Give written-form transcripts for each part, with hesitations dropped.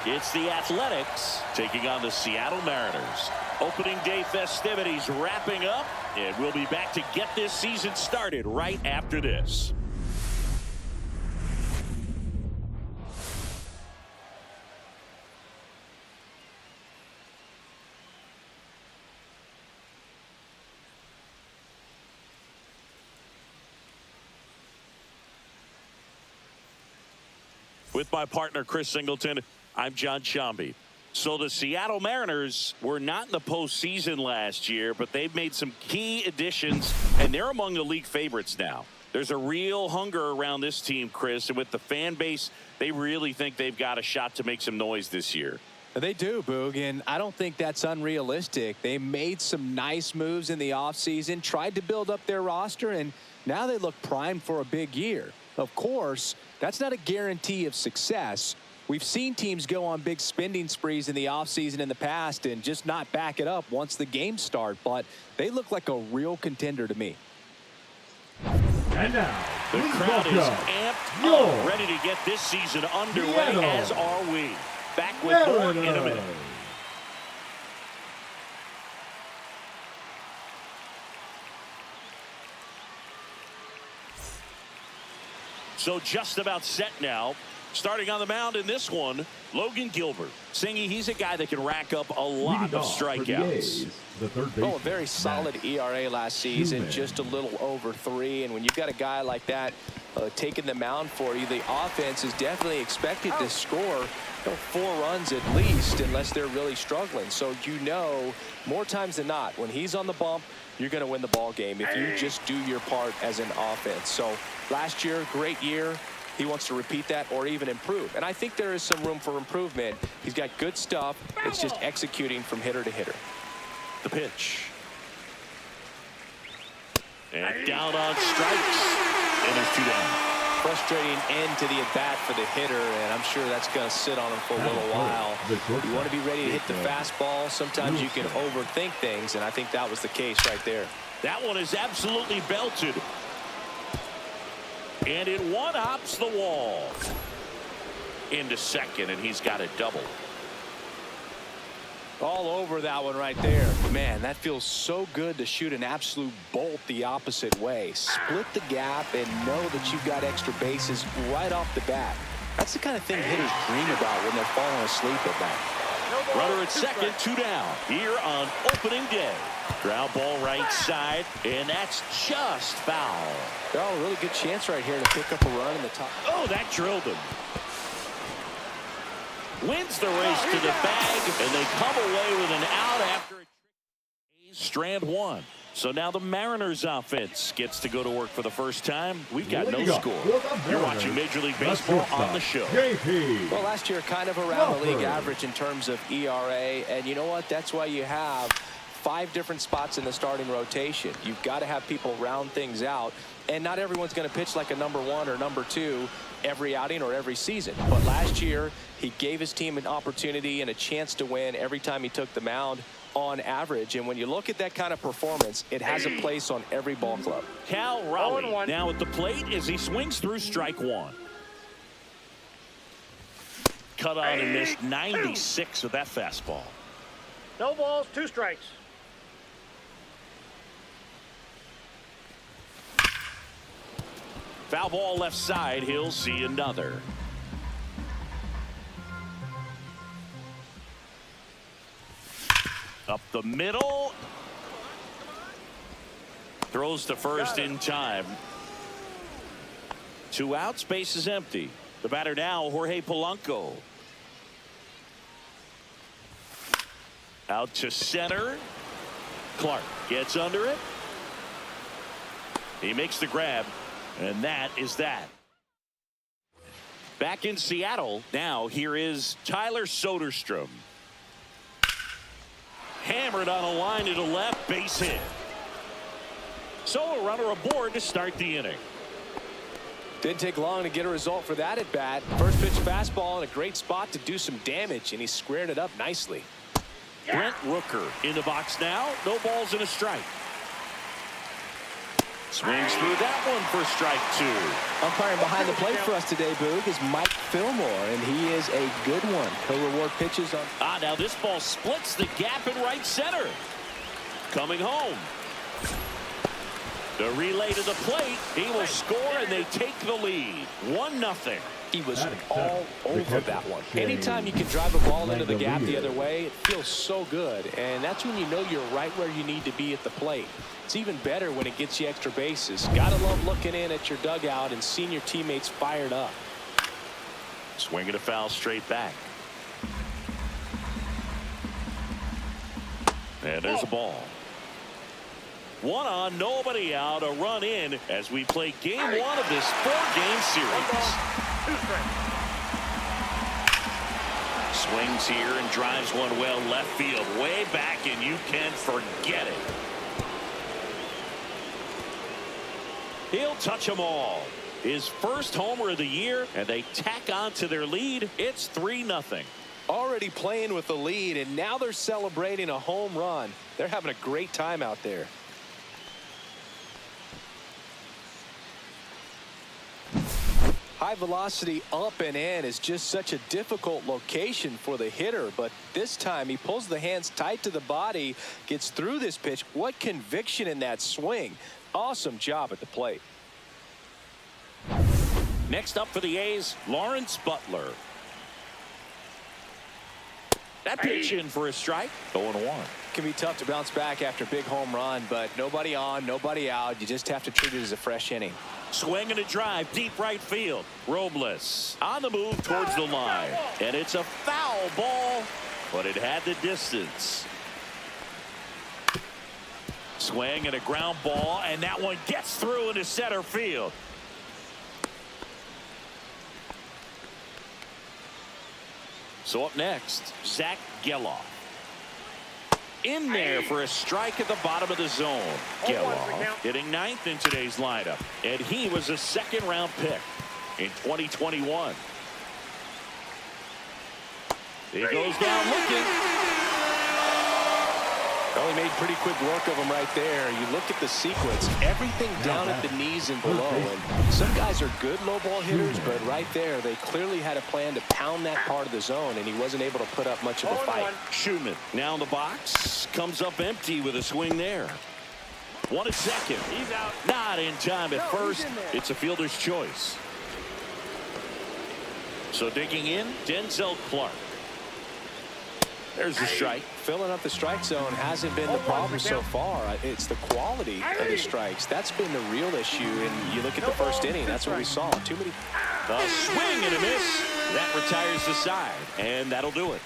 It's the Athletics taking on the Seattle Mariners. Opening day festivities wrapping up, and we'll be back to get this season started right after this. With my partner, Chris Singleton, I'm John Shambi. So the Seattle Mariners were not in the postseason last year, but they've made some key additions, and they're among the league favorites now. There's a real hunger around this team, Chris, and with the fan base, they really think they've got a shot to make some noise this year. They do, Boog, and I don't think that's unrealistic. They made some nice moves in the offseason, tried to build up their roster, and now they look primed for a big year. Of course, that's not a guarantee of success. We've seen teams go on big spending sprees in the offseason in the past and just not back it up once the games start, but they look like a real contender to me. And now, the crowd is amped up, ready to get this season underway, as are we. Back with more in a minute. So just about set now. Starting on the mound in this one, Logan Gilbert. Singy, he's a guy that can rack up a lot of strikeouts. A very solid ERA last season, just a little over 3. And when you've got a guy like that taking the mound for you, the offense is definitely expected to score 4 runs at least, unless they're really struggling. So more times than not, when he's on the bump, you're going to win the ball game if you just do your part as an offense. So last year, great year. He wants to repeat that or even improve. And I think there is some room for improvement. He's got good stuff. It's just executing from hitter to hitter. The pitch. And down on strikes. And it's 2 down. Frustrating end to the at-bat for the hitter, and I'm sure that's going to sit on him for a little while. You want to be ready to hit the fastball. Sometimes you can overthink things, and I think that was the case right there. That one is absolutely belted. And it one-hops the wall. Into second, and he's got a double. All over that one right there. Man, that feels so good to shoot an absolute bolt the opposite way. Split the gap and know that you've got extra bases right off the bat. That's the kind of thing hitters dream about when they're falling asleep at night. Runner at second, 2 down here on opening day. Ground ball right side, and that's just foul. A really good chance right here to pick up a run in the top. Oh, that drilled him. Wins the race to the bag, and they come away with an out after a strand 1. So now the Mariners offense gets to go to work for the first time. We've got no score. You're watching Major League Baseball on the show. Well, last year kind of around the league average in terms of ERA, and you know what? That's why you have 5 different spots in the starting rotation. You've got to have people round things out, and not everyone's going to pitch like a number 1 or number 2 every outing or every season. But last year, he gave his team an opportunity and a chance to win every time he took the mound on average. And when you look at that kind of performance, it has a place on every ball club. Cal Raleigh now at the plate as he swings through strike 1. Cut on and missed 96 with that fastball. No balls, 2 strikes. Foul ball left side. He'll see another. Up the middle. Throws to first in time. 2 outs, base is empty. The batter now, Jorge Polanco. Out to center. Clarke gets under it. He makes the grab. And that is that. Back in Seattle, now here is Tyler Soderstrom. Hammered on a line to the left, base hit. So a runner aboard to start the inning. Didn't take long to get a result for that at bat. First pitch fastball in a great spot to do some damage, and he squared it up nicely. Brent Rooker in the box now. No balls and a strike. Swings through that one for strike 2. Umpiring behind the plate for us today, Boog, is Mike Fillmore, and he is a good one. He'll reward pitches on. Now this ball splits the gap in right center. Coming home. The relay to the plate. He will score, and they take the lead. 1-0. He was all over that one. Anytime you can drive a ball into the gap the other way, it feels so good. And that's when you know you're right where you need to be at the plate. It's even better when it gets you extra bases. Gotta love looking in at your dugout and seeing your teammates fired up. Swinging a foul straight back. And there's a ball. 1 on, nobody out, a run in as we play game 1 of this 4-game series. 2 strikes. Swings here and drives one well left field, way back, and you can forget it. He'll touch them all. His first homer of the year, and they tack on to their lead. It's 3-0. Already playing with the lead, and now they're celebrating a home run. They're having a great time out there. High velocity up and in is just such a difficult location for the hitter, but this time he pulls the hands tight to the body, gets through this pitch. What conviction in that swing. Awesome job at the plate. Next up for the A's, Lawrence Butler. That pitch in for a strike. 0-1. Can be tough to bounce back after a big home run, but nobody on, nobody out. You just have to treat it as a fresh inning. Swing and a drive, deep right field. Robles on the move towards the line. And it's a foul ball, but it had the distance. Swing and a ground ball, and that one gets through into center field. So up next, Zack Gelof. In there for a strike at the bottom of the zone. Gelof hitting 9th in today's lineup, and he was a 2nd-round pick in 2021. He goes down looking. Well, he made pretty quick work of him right there. You look at the sequence, everything down at the knees and below. And some guys are good low ball hitters, but right there, they clearly had a plan to pound that part of the zone, and he wasn't able to put up much of a fight. Scheumann now in the box, comes up empty with a swing there. 1 at second. He's out. Not in time at first. It's a fielder's choice. So digging in, Denzel Clarke. There's the strike. Filling up the strike zone hasn't been the problem so far. It's the quality of the strikes. That's been the real issue. And you look at the first inning, that's what we saw. Too many. A swing and a miss. That retires the side. And that'll do it.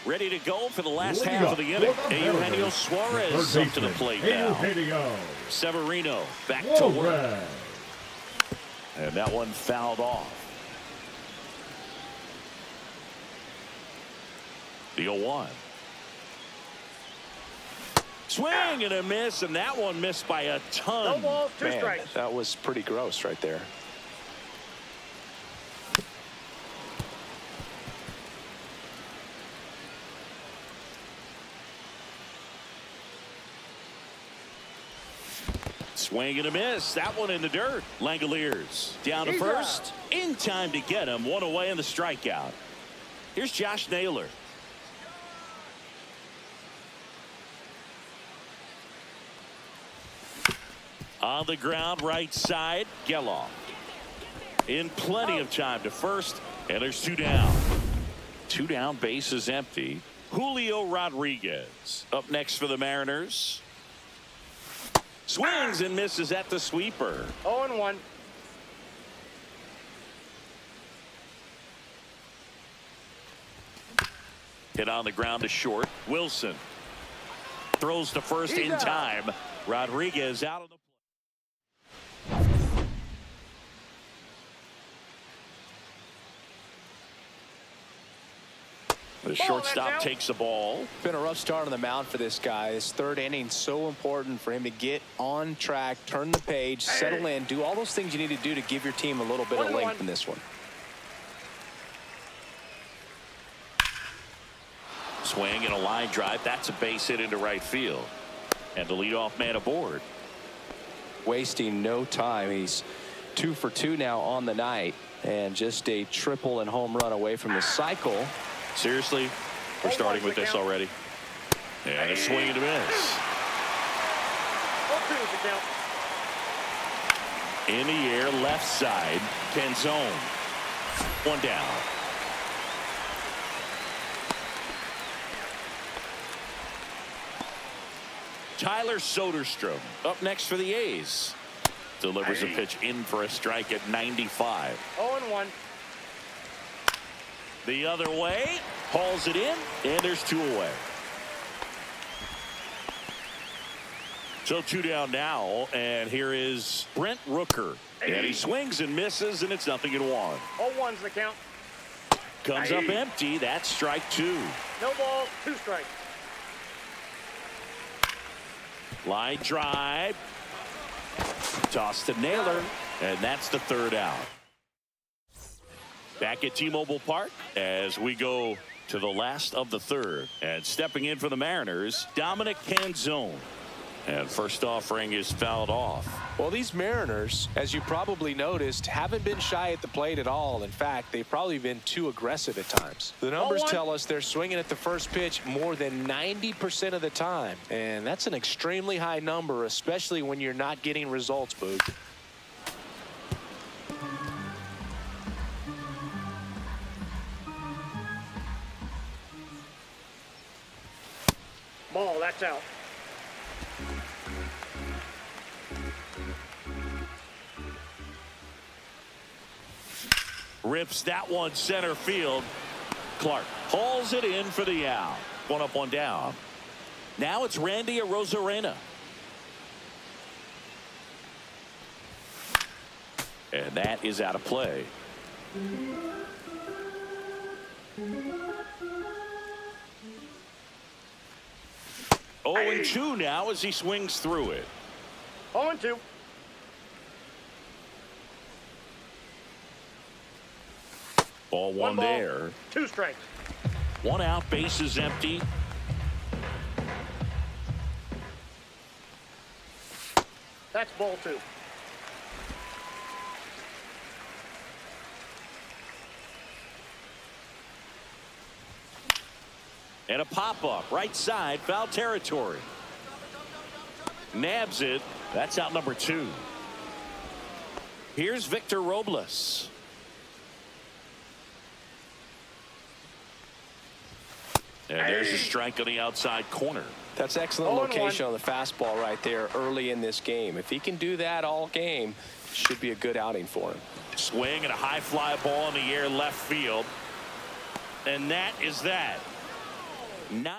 Ready to go for the last half of the inning. Eugenio Suarez up to the plate now. Severino back to work. And that one fouled off. The 0-1. Swing and a miss, and that one missed by a ton. 2 balls, 2 Man, strikes. that was pretty gross right there. Swing and a miss. That one in the dirt. Langeliers down to first. In time to get him. 1 away in the strikeout. Here's Josh Naylor. On the ground, right side, Gelof. In plenty of time to first, and there's 2 down. 2 down, base is empty. Julio Rodriguez up next for the Mariners. Swings and misses at the sweeper. 0-1. Hit on the ground to short. Wilson throws to first in time. Rodriguez out of the The shortstop takes the ball. Been a rough start on the mound for this guy. His 3rd inning, so important for him to get on track, turn the page, settle in, do all those things you need to do to give your team a little bit of length in this one. Swing and a line drive. That's a base hit into right field. And the leadoff man aboard. wasting no time. He's 2 for 2 now on the night, and just a triple and home run away from the cycle. Seriously, we're starting with this already. And a swing and a miss. 0-2 is the count. In the air, left side, Canzone. 1 down. Tyler Soderstrom up next for the A's. Delivers a pitch in for a strike at 95. 0-1. The other way, hauls it in, and there's 2 away. So 2 down now, and here is Brent Rooker. And he swings and misses, and it's 0-1. 0-1's the count. Comes up empty. That's strike 2. No balls, 2 strikes. Line drive. Toss to Naylor, and that's the 3rd out. Back at T-Mobile Park as we go to the last of the 3rd. And stepping in for the Mariners, Dominic Canzone. And first offering is fouled off. Well, these Mariners, as you probably noticed, haven't been shy at the plate at all. In fact, they've probably been too aggressive at times. The numbers tell us they're swinging at the first pitch more than 90% of the time. And that's an extremely high number, especially when you're not getting results, Boog. Ball, that's out. Rips that one center field. Clarke hauls it in for the out. 1 up, 1 down. Now it's Randy Arozarena. And that is out of play. 0-2 now as he swings through it. 0-2. Ball 1 there. 2 strikes. 1 out, bases empty. That's ball 2. And a pop-up, right side, foul territory. Nabs it. That's out number 2. Here's Victor Robles. And there's a strike on the outside corner. That's excellent location on the fastball right there early in this game. If he can do that all game, it should be a good outing for him. Swing and a high fly ball in the air left field. And that is that. 9.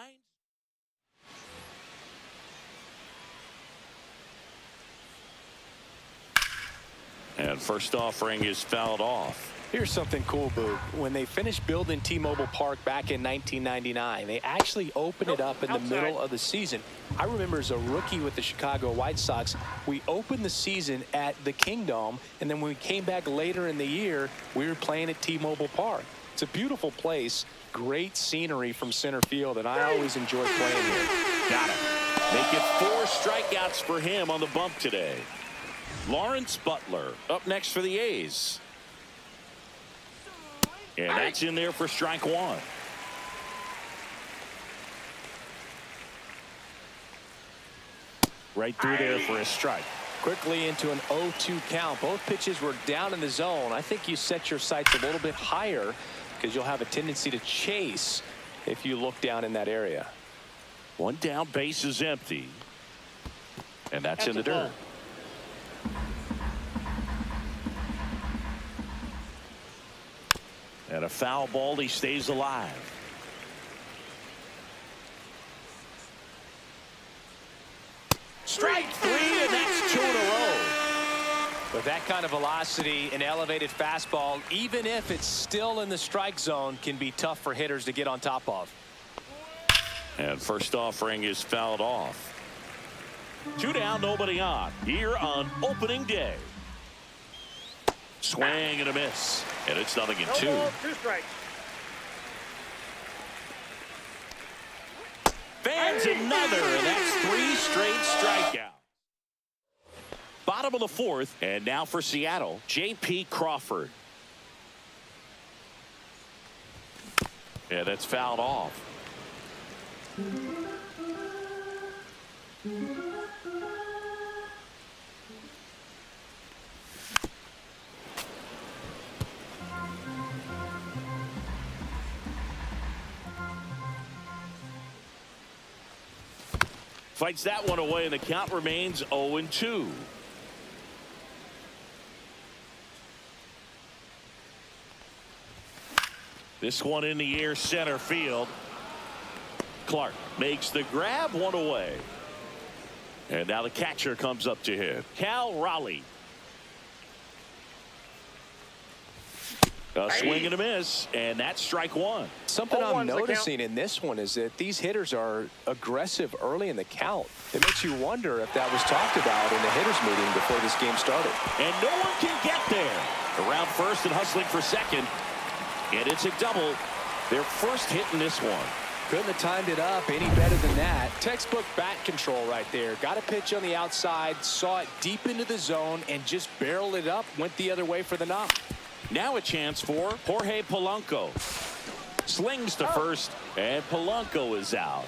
And first offering is fouled off. Here's something cool, Boog. When they finished building T-Mobile Park back in 1999, they actually opened it up in the middle of the season. I remember as a rookie with the Chicago White Sox, we opened the season at the Kingdome, and then when we came back later in the year, we were playing at T-Mobile Park. It's a beautiful place, great scenery from center field, and I always enjoy playing here. Got it. Make it 4 strikeouts for him on the bump today. Lawrence Butler up next for the A's. And that's in there for strike 1. Right through there for a strike. Quickly into an 0-2 count. Both pitches were down in the zone. I think you set your sights a little bit higher because you'll have a tendency to chase if you look down in that area. 1 down, base is empty. And that's in the dirt. And a foul ball, he stays alive. Strike 3, and that's 2 in a row. With that kind of velocity, an elevated fastball, even if it's still in the strike zone, can be tough for hitters to get on top of. And first offering is fouled off. 2 down, nobody on. Here on opening day. Swing and a miss. And it's 0-2. No balls, 2 strikes. Fans another, and that's 3 straight strikeouts. Bottom of the fourth, and now for Seattle, J.P. Crawford. Yeah, that's fouled off. Fights that one away, and the count remains 0-2. This one in the air, center field. Clarke makes the grab, one away. And now the catcher comes up to hit. Cal Raleigh. A swing and a miss, and that's strike one. Something I'm noticing in this one is that these hitters are aggressive early in the count. It makes you wonder if that was talked about in the hitters meeting before this game started. And no one can get there. Around first and hustling for second. And it's a double. Their first hit in this one. Couldn't have timed it up any better than that. Textbook bat control right there. Got a pitch on the outside, saw it deep into the zone, and just barreled it up. Went the other way for the knock. Now a chance for Jorge Polanco. Slings to first, and Polanco is out.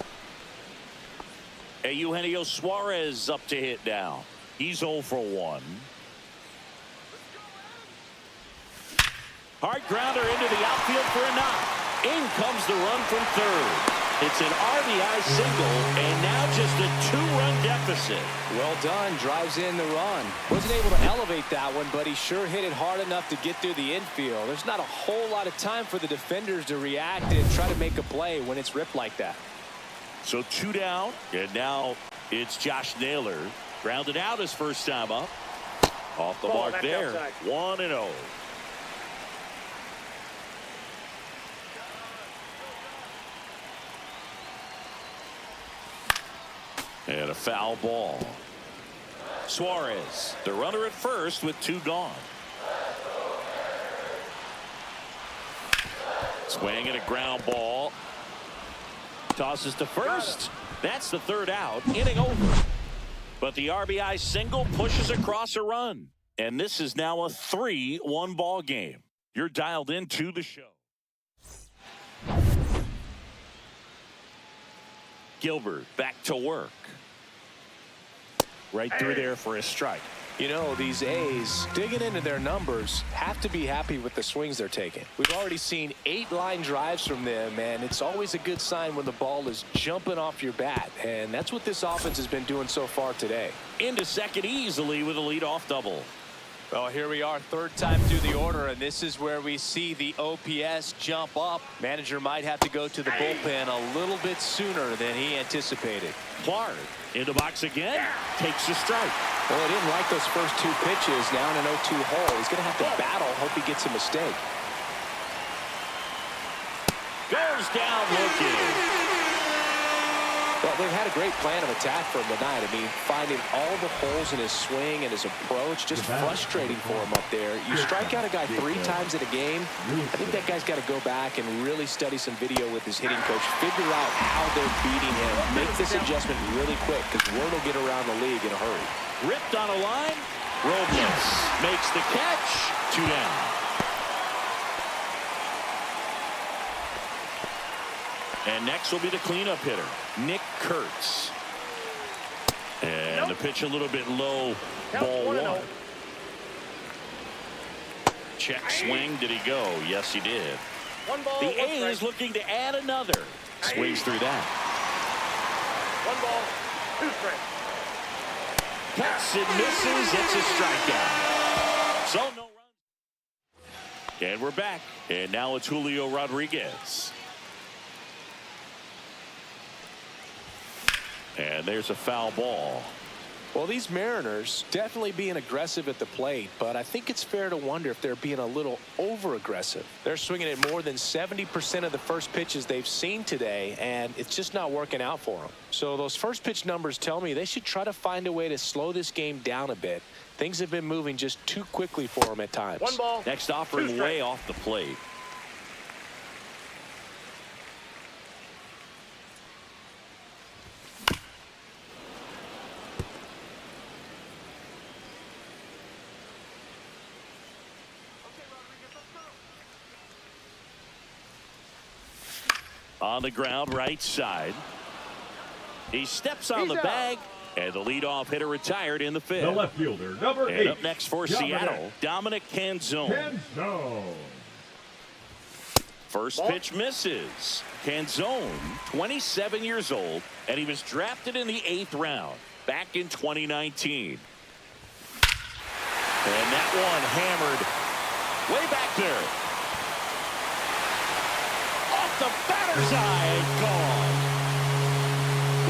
And Eugenio Suarez up to hit now. He's 0 for 1. Hard grounder into the outfield for a knock. In comes the run from third. It's an RBI single, and now just a 2-run deficit. Well done. Drives in the run. Wasn't able to elevate that one, but he sure hit it hard enough to get through the infield. There's not a whole lot of time for the defenders to react and try to make a play when it's ripped like that. So 2 down, and now it's Josh Naylor. Grounded out his first time up. Off the mark there. 1-0. And a foul ball. Suarez, the runner at first with 2 gone. Swing and a ground ball. Tosses to first. That's the 3rd out. Inning over. But the RBI single pushes across a run. And this is now a 3-1 ball game. You're dialed into the show. Gilbert back to work. Right through there for a strike. You know, these A's, digging into their numbers, have to be happy with the swings they're taking. We've already seen 8 line drives from them, and it's always a good sign when the ball is jumping off your bat. And that's what this offense has been doing so far today. Into second easily with a leadoff double. Well, here we are, 3rd time through the order, and this is where we see the OPS jump up. Manager might have to go to the bullpen a little bit sooner than he anticipated. Clarke in the box again, takes a strike. Well, he didn't like those first 2 pitches. Now in an 0-2 hole, he's going to have to battle. Hope he gets a mistake. Goes down looking. Well, they've had a great plan of attack for him tonight. I mean, finding all the holes in his swing and his approach, just frustrating for him up there. You strike out a guy 3 times in a game, I think that guy's got to go back and really study some video with his hitting coach, figure out how they're beating him, make this adjustment really quick, because word will get around the league in a hurry. Ripped on a line. Robles makes the catch. 2 down. And next will be the cleanup hitter, Nick Kurtz. And the pitch a little bit low, ball 1. Check swing, did he go? Yes, he did. 1 ball, the 1 A is strike. looking to add another. Swings through that. 1 ball, 2 strikes. Cuts and misses. It's a strikeout. So no runs. And we're back. And now it's Julio Rodriguez. And there's a foul ball. Well, these Mariners definitely being aggressive at the plate, but I think it's fair to wonder if they're being a little over-aggressive. They're swinging at more than 70% of the first pitches they've seen today, and it's just not working out for them. So those first pitch numbers tell me they should try to find a way to slow this game down a bit. Things have been moving just too quickly for them at times. 1 ball. Next offering way off the plate. On the ground, right side. He steps on the bag, and the leadoff hitter retired in the fifth. The left fielder, number 8. And up next for Seattle, Dominic Canzone. First pitch misses. Canzone, 27 years old, and he was drafted in the 8th round back in 2019. And that one hammered way back there. Off the batter's eye, gone.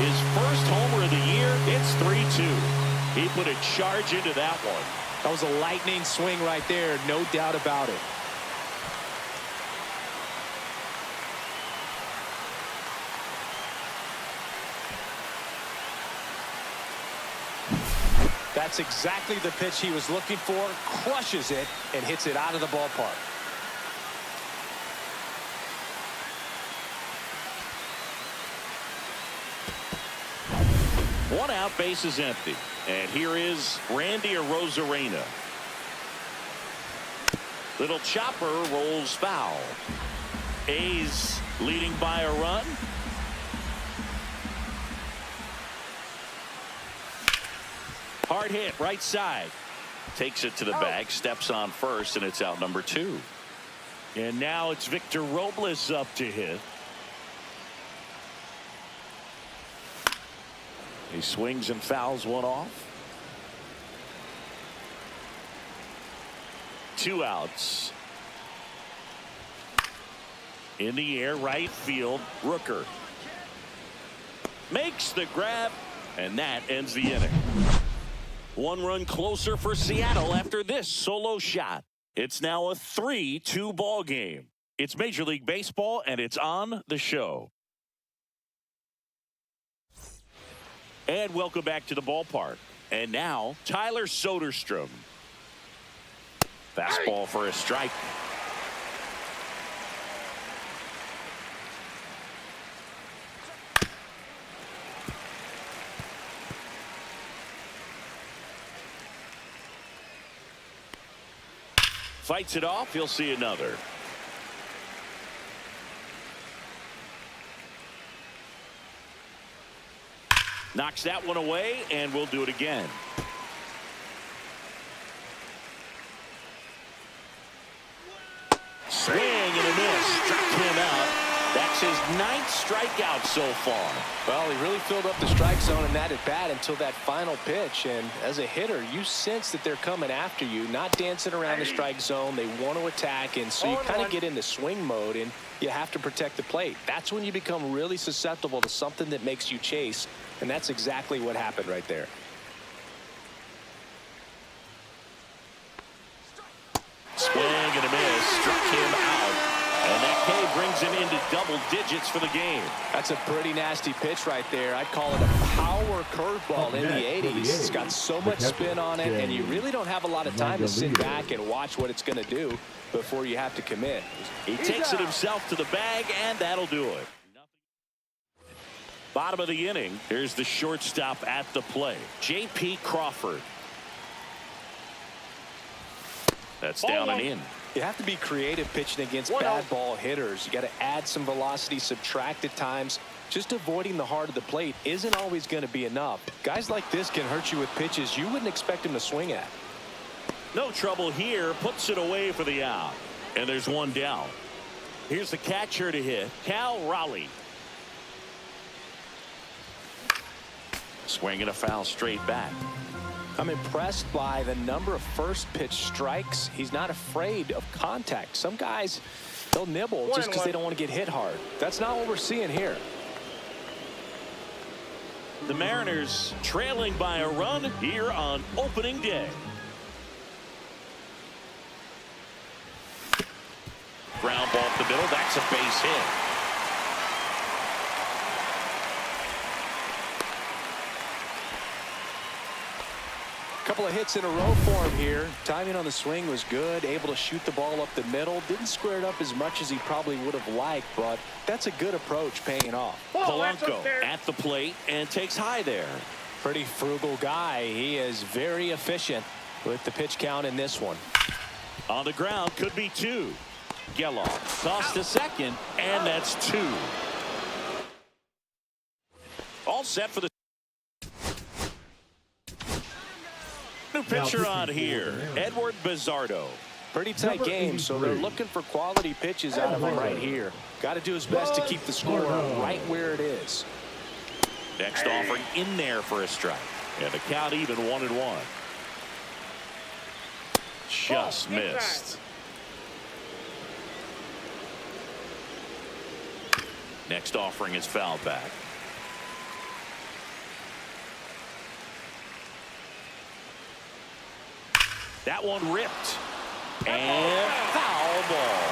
His first homer of the year, it's 3-2. He put a charge into that one. That was a lightning swing right there, no doubt about it. That's exactly the pitch he was looking for. Crushes it and hits it out of the ballpark. One out, base is empty. And here is Randy Arozarena. Little chopper rolls foul. A's leading by a run. Hard hit, right side. Takes it to the bag, steps on first, and it's out number 2. And now it's Victor Robles up to hit. He swings and fouls one off. 2 outs. In the air, right field, Rooker makes the grab, and that ends the inning. 1 run closer for Seattle after this solo shot. It's now a 3-2 ball game. It's Major League Baseball, and it's on the show. And welcome back to the ballpark. And now, Tyler Soderstrom. Fastball for a strike. Fights it off. He'll see another. Knocks that one away, and we'll do it again. Swing and a miss. Struck him out. That's his 9th strikeout so far. Well, he really filled up the strike zone in that at bat until that final pitch. And as a hitter, you sense that they're coming after you, not dancing around the strike zone. They want to attack, and so you kind of get into swing mode, and you have to protect the plate. That's when you become really susceptible to something that makes you chase, and that's exactly what happened right there. Swing and a miss. Struck him out. And that K brings him into double digits for the game. That's a pretty nasty pitch right there. I'd call it a power curveball in the 80s. It's got so much spin on it, and you really don't have a lot of time to sit back and watch what it's going to do before you have to commit. He takes it himself to the bag, and that'll do it. Bottom of the inning. Here's the shortstop at the plate, J.P. Crawford. That's down and in. You have to be creative pitching against bad ball hitters. You got to add some velocity, subtract at times. Just avoiding the heart of the plate isn't always going to be enough. Guys like this can hurt you with pitches you wouldn't expect him to swing at. No trouble here. Puts it away for the out. And there's one down. Here's the catcher to hit, Cal Raleigh. Swinging a foul straight back. I'm impressed by the number of first pitch strikes. He's not afraid of contact. Some guys, they'll nibble just because they don't want to get hit hard. That's not what we're seeing here. The Mariners trailing by a run here on opening day. Ground ball up the middle. That's a base hit. Couple of hits in a row for him here. Timing on the swing was good. Able to shoot the ball up the middle. Didn't square it up as much as he probably would have liked, but that's a good approach paying off. Polanco at the plate and takes high there. Pretty frugal guy. He is very efficient with the pitch count in this one. On the ground, could be 2. Gelof tossed to second, and that's 2. all set for the new pitcher on here, Edward Bizardo. Pretty tight game, so they're looking for quality pitches out of him right here. Got to do his best to keep the score right where it is. Next offering in there for a strike. And the count even 1-1. Just missed. Next offering is fouled back. That one ripped. And foul ball.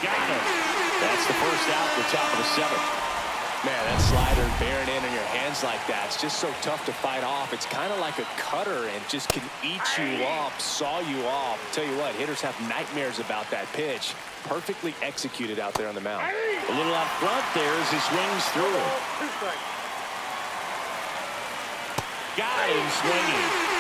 Got it. That's the first out at the top of the 7th. Man, that slider bearing in your hands like that, it's just so tough to fight off. It's kind of like a cutter and just can eat you up, saw you off. Tell you what, hitters have nightmares about that pitch. Perfectly executed out there on the mound. A little out front there as he swings through it. Got him swinging.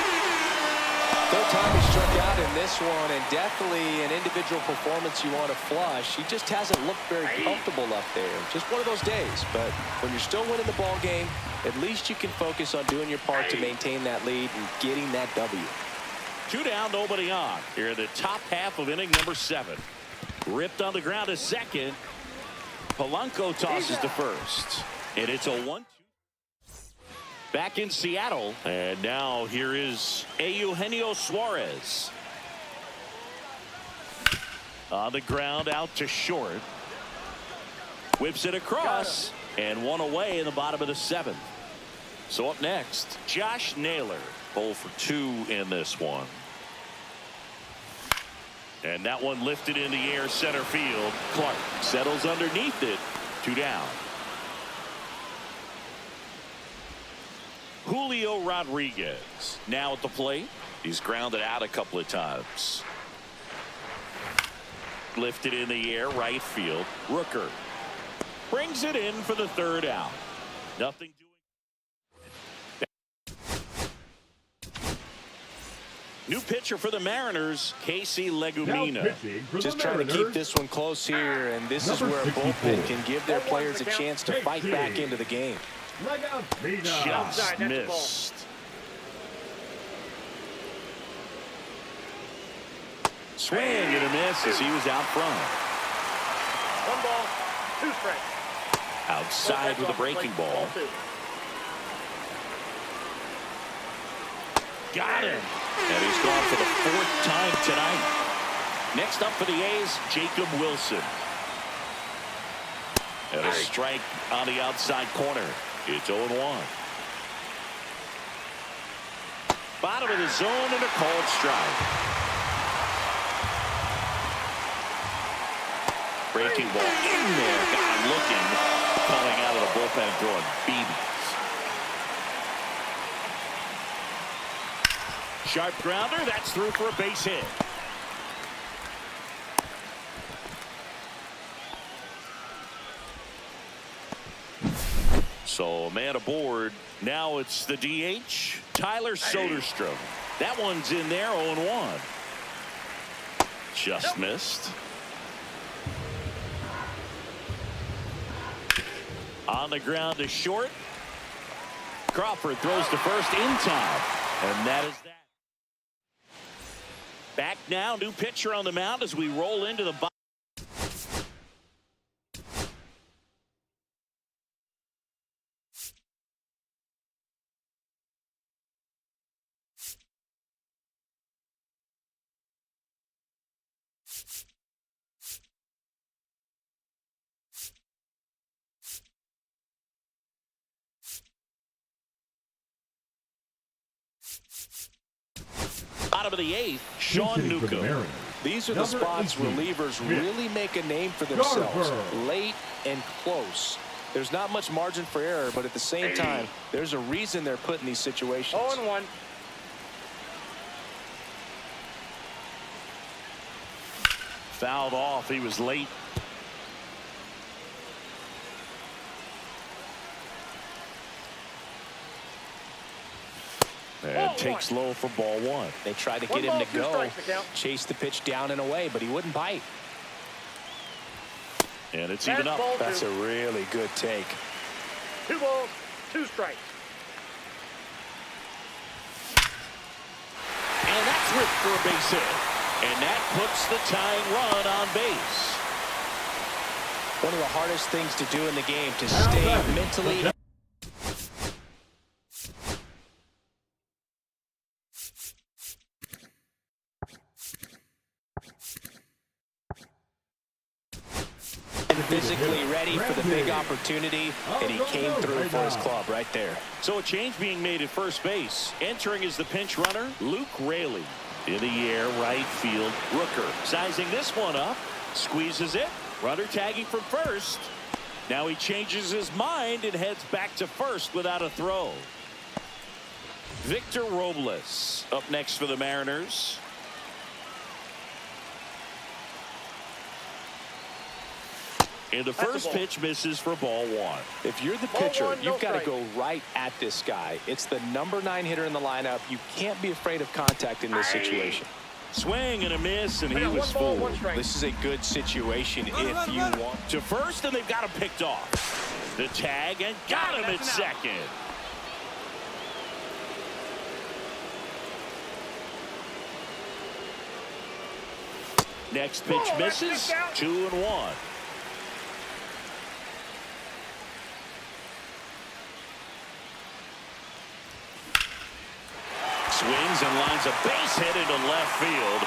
Third time he struck out in this one, and definitely an individual performance you want to flush. He just hasn't looked very comfortable up there. Just one of those days. But when you're still winning the ball game, at least you can focus on doing your part to maintain that lead and getting that W. 2 down, nobody on. Here in the top half of inning number 7. Ripped on the ground to second. Polanco tosses to first. And it's a 1-2. Back in Seattle. And now here is Eugenio Suarez. On the ground out to short. Whips it across. And one away in the bottom of the 7th. So up next, Josh Naylor. 0 for 2 in this one. And that one lifted in the air center field. Clarke settles underneath it. 2 down. Julio Rodriguez now at the plate. He's grounded out a couple of times. Lifted in the air right field. Rooker brings it in for the 3rd out. Nothing doing. New pitcher for the Mariners, Casey Legumina. Just trying to keep this one close here, and this is where a bullpen can give their players a chance to fight back into the game. Just missed. Swing and a miss as he was out front. 1 ball, 2 strikes. Outside with a breaking ball. Got him. And he's gone for the 4th time tonight. Next up for the A's, Jacob Wilson. And a strike on the outside corner. It's 0-1. Bottom of the zone and a called strike. Breaking ball in there. Got him looking. Coming out of the bullpen and throwing BBs. Sharp grounder. That's through for a base hit. So a man aboard. Now it's the DH, Tyler Soderstrom. That one's in there, 0-1. Just missed. On the ground to short. Crawford throws to first in time. And that is that. Back now, new pitcher on the mound as we roll into the bottom. Bottom of the 8th, Sean Newcomb. These are the spots relievers really make a name for themselves. Late and close. There's not much margin for error, but at the same time, there's a reason they're put in these situations. 0-1. Fouled off. He was late. And takes low for ball 1. They tried to get him to go, chase the pitch down and away, but he wouldn't bite. And it's even up. Ball That's two. a really good take. 2 balls, 2 strikes. And that's ripped for a base hit. And that puts the tying run on base. One of the hardest things to do in the game, to stay mentally. Physically ready for the big opportunity, and he came through for his club right there. So a change being made at first base. Entering as the pinch runner, Luke Raley. In the air, right field, Rooker. Sizing this one up, squeezes it. Runner tagging from first. Now he changes his mind and heads back to first without a throw. Victor Robles up next for the Mariners. And the first pitch misses for ball 1. If you're the pitcher, you've got to go right at this guy. It's the number 9 hitter in the lineup. You can't be afraid of contact in this situation. Swing and a miss, and he was fooled. This is a good situation if you want. To first, and they've got him picked off. The tag, and got him at second. Next pitch misses. 2-1. Swings and lines a base hit into left field.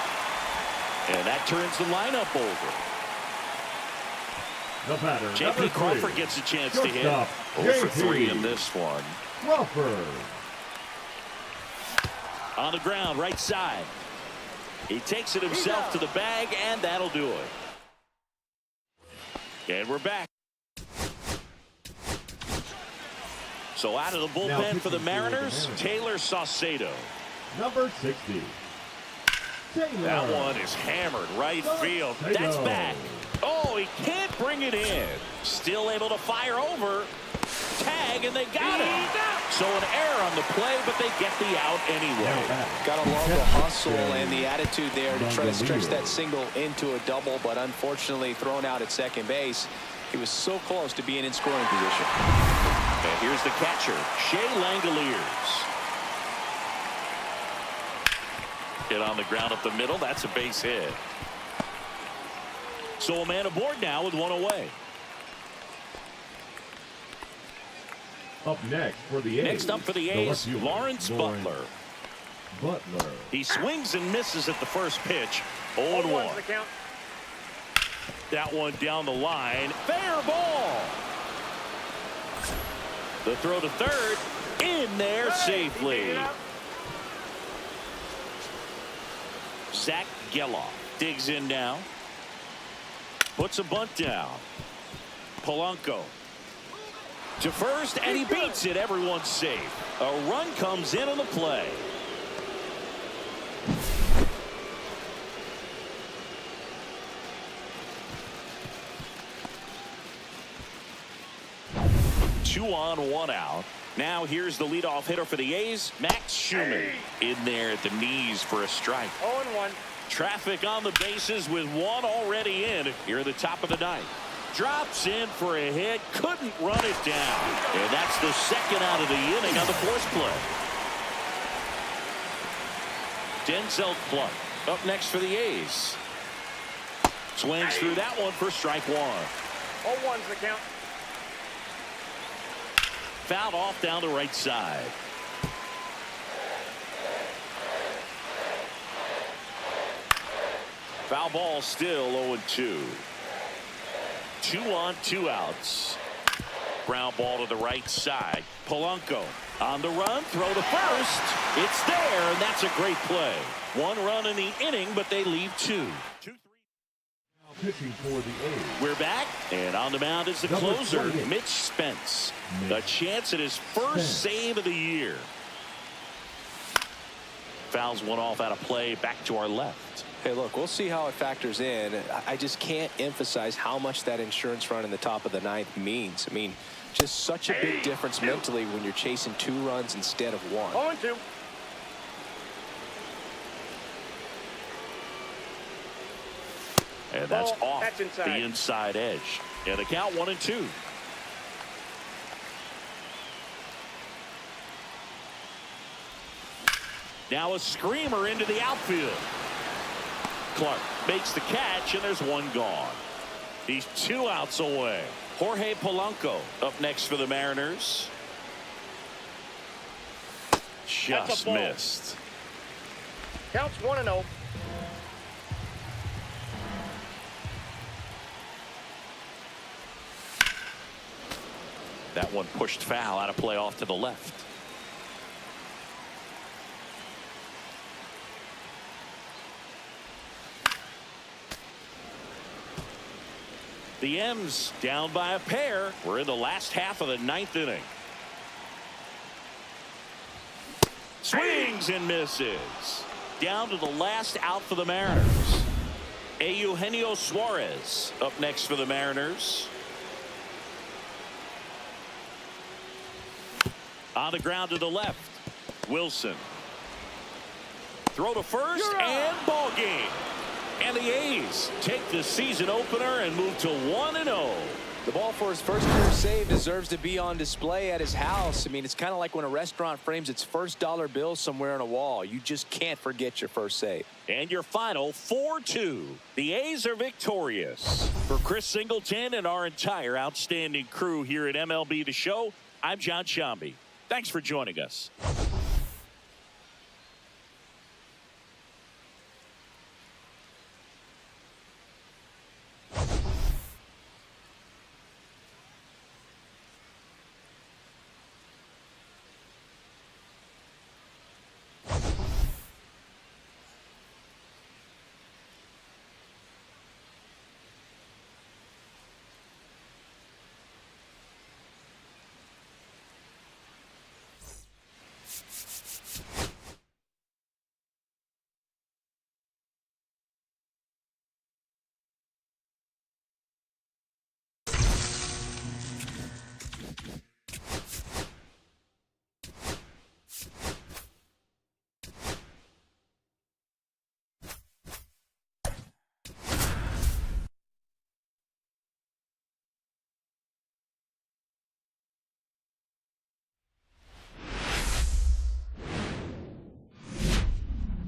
And that turns the lineup over. The batter, J.P. Crawford gets a chance to hit. 0 for 3 in this one. Crawford. On the ground, right side. He takes it himself to the bag, and that'll do it. And we're back. So out of the bullpen for the Mariners, Taylor Saucedo. Number 60. Taylor. That one is hammered right field. That's back. Oh, he can't bring it in. Still able to fire over. Tag, and they got him. So an error on the play, but they get the out anyway. Got to love the hustle and the attitude there to try to stretch that single into a double, but unfortunately thrown out at second base. He was so close to being in scoring position. And here's the catcher, Shea Langeliers. Hit on the ground up the middle. That's a base hit. So a man aboard now with one away. Up next for the A's. Next up for the A's, Lawrence Butler. Butler. He swings and misses at the first pitch. 0-1. That one down the line. Fair ball. The throw to third. In there safely. Zack Gelof digs in now. Puts a bunt down. Polanco to first, and he beats it. Everyone's safe. A run comes in on the play. Two on, one out. Now here's the leadoff hitter for the A's, Max Scheumann. In there at the knees for a strike. 0-1. Traffic on the bases with one already in here at the top of the ninth. Drops in for a hit, couldn't run it down. And that's the second out of the inning on the fourth play. Denzel Clarke up next for the A's. Swings through that one for strike 1. 0-1's the count. Fouled off down the right side. Foul ball still 0-2. 2 on, 2 outs. Ground ball to the right side. Polanco on the run, throw to first. It's there, and that's a great play. 1 run in the inning, but they leave 2. 2-3. Pitching for the A's. We're back, and on the mound is the closer, 28. Mitch Spence. A chance at his first save of the year. Fouls one off out of play, back to our left. Hey, look, we'll see how it factors in. I just can't emphasize how much that insurance run in the top of the ninth means. I mean, just such a big difference mentally when you're chasing 2 runs instead of 1. 0-2. And that's Ball, off that's inside. the inside edge. And the count 1-2. Now a screamer into the outfield. Clarke makes the catch, and there's one gone. He's 2 outs away. Jorge Polanco up next for the Mariners. Just missed. Counts 1-0. That one pushed foul, out of play off to the left. The M's down by a pair. We're in the last half of the 9th inning. Swings and misses. Down to the last out for the Mariners. Eugenio Suarez up next for the Mariners. On the ground to the left. Wilson. Throw to first and ball game. And the A's take the season opener and move to 1-0. The ball for his first career save deserves to be on display at his house. I mean, it's kind of like when a restaurant frames its first dollar bill somewhere on a wall. You just can't forget your first save. And your final 4-2. The A's are victorious. For Chris Singleton and our entire outstanding crew here at MLB The Show, I'm John Shambi. Thanks for joining us.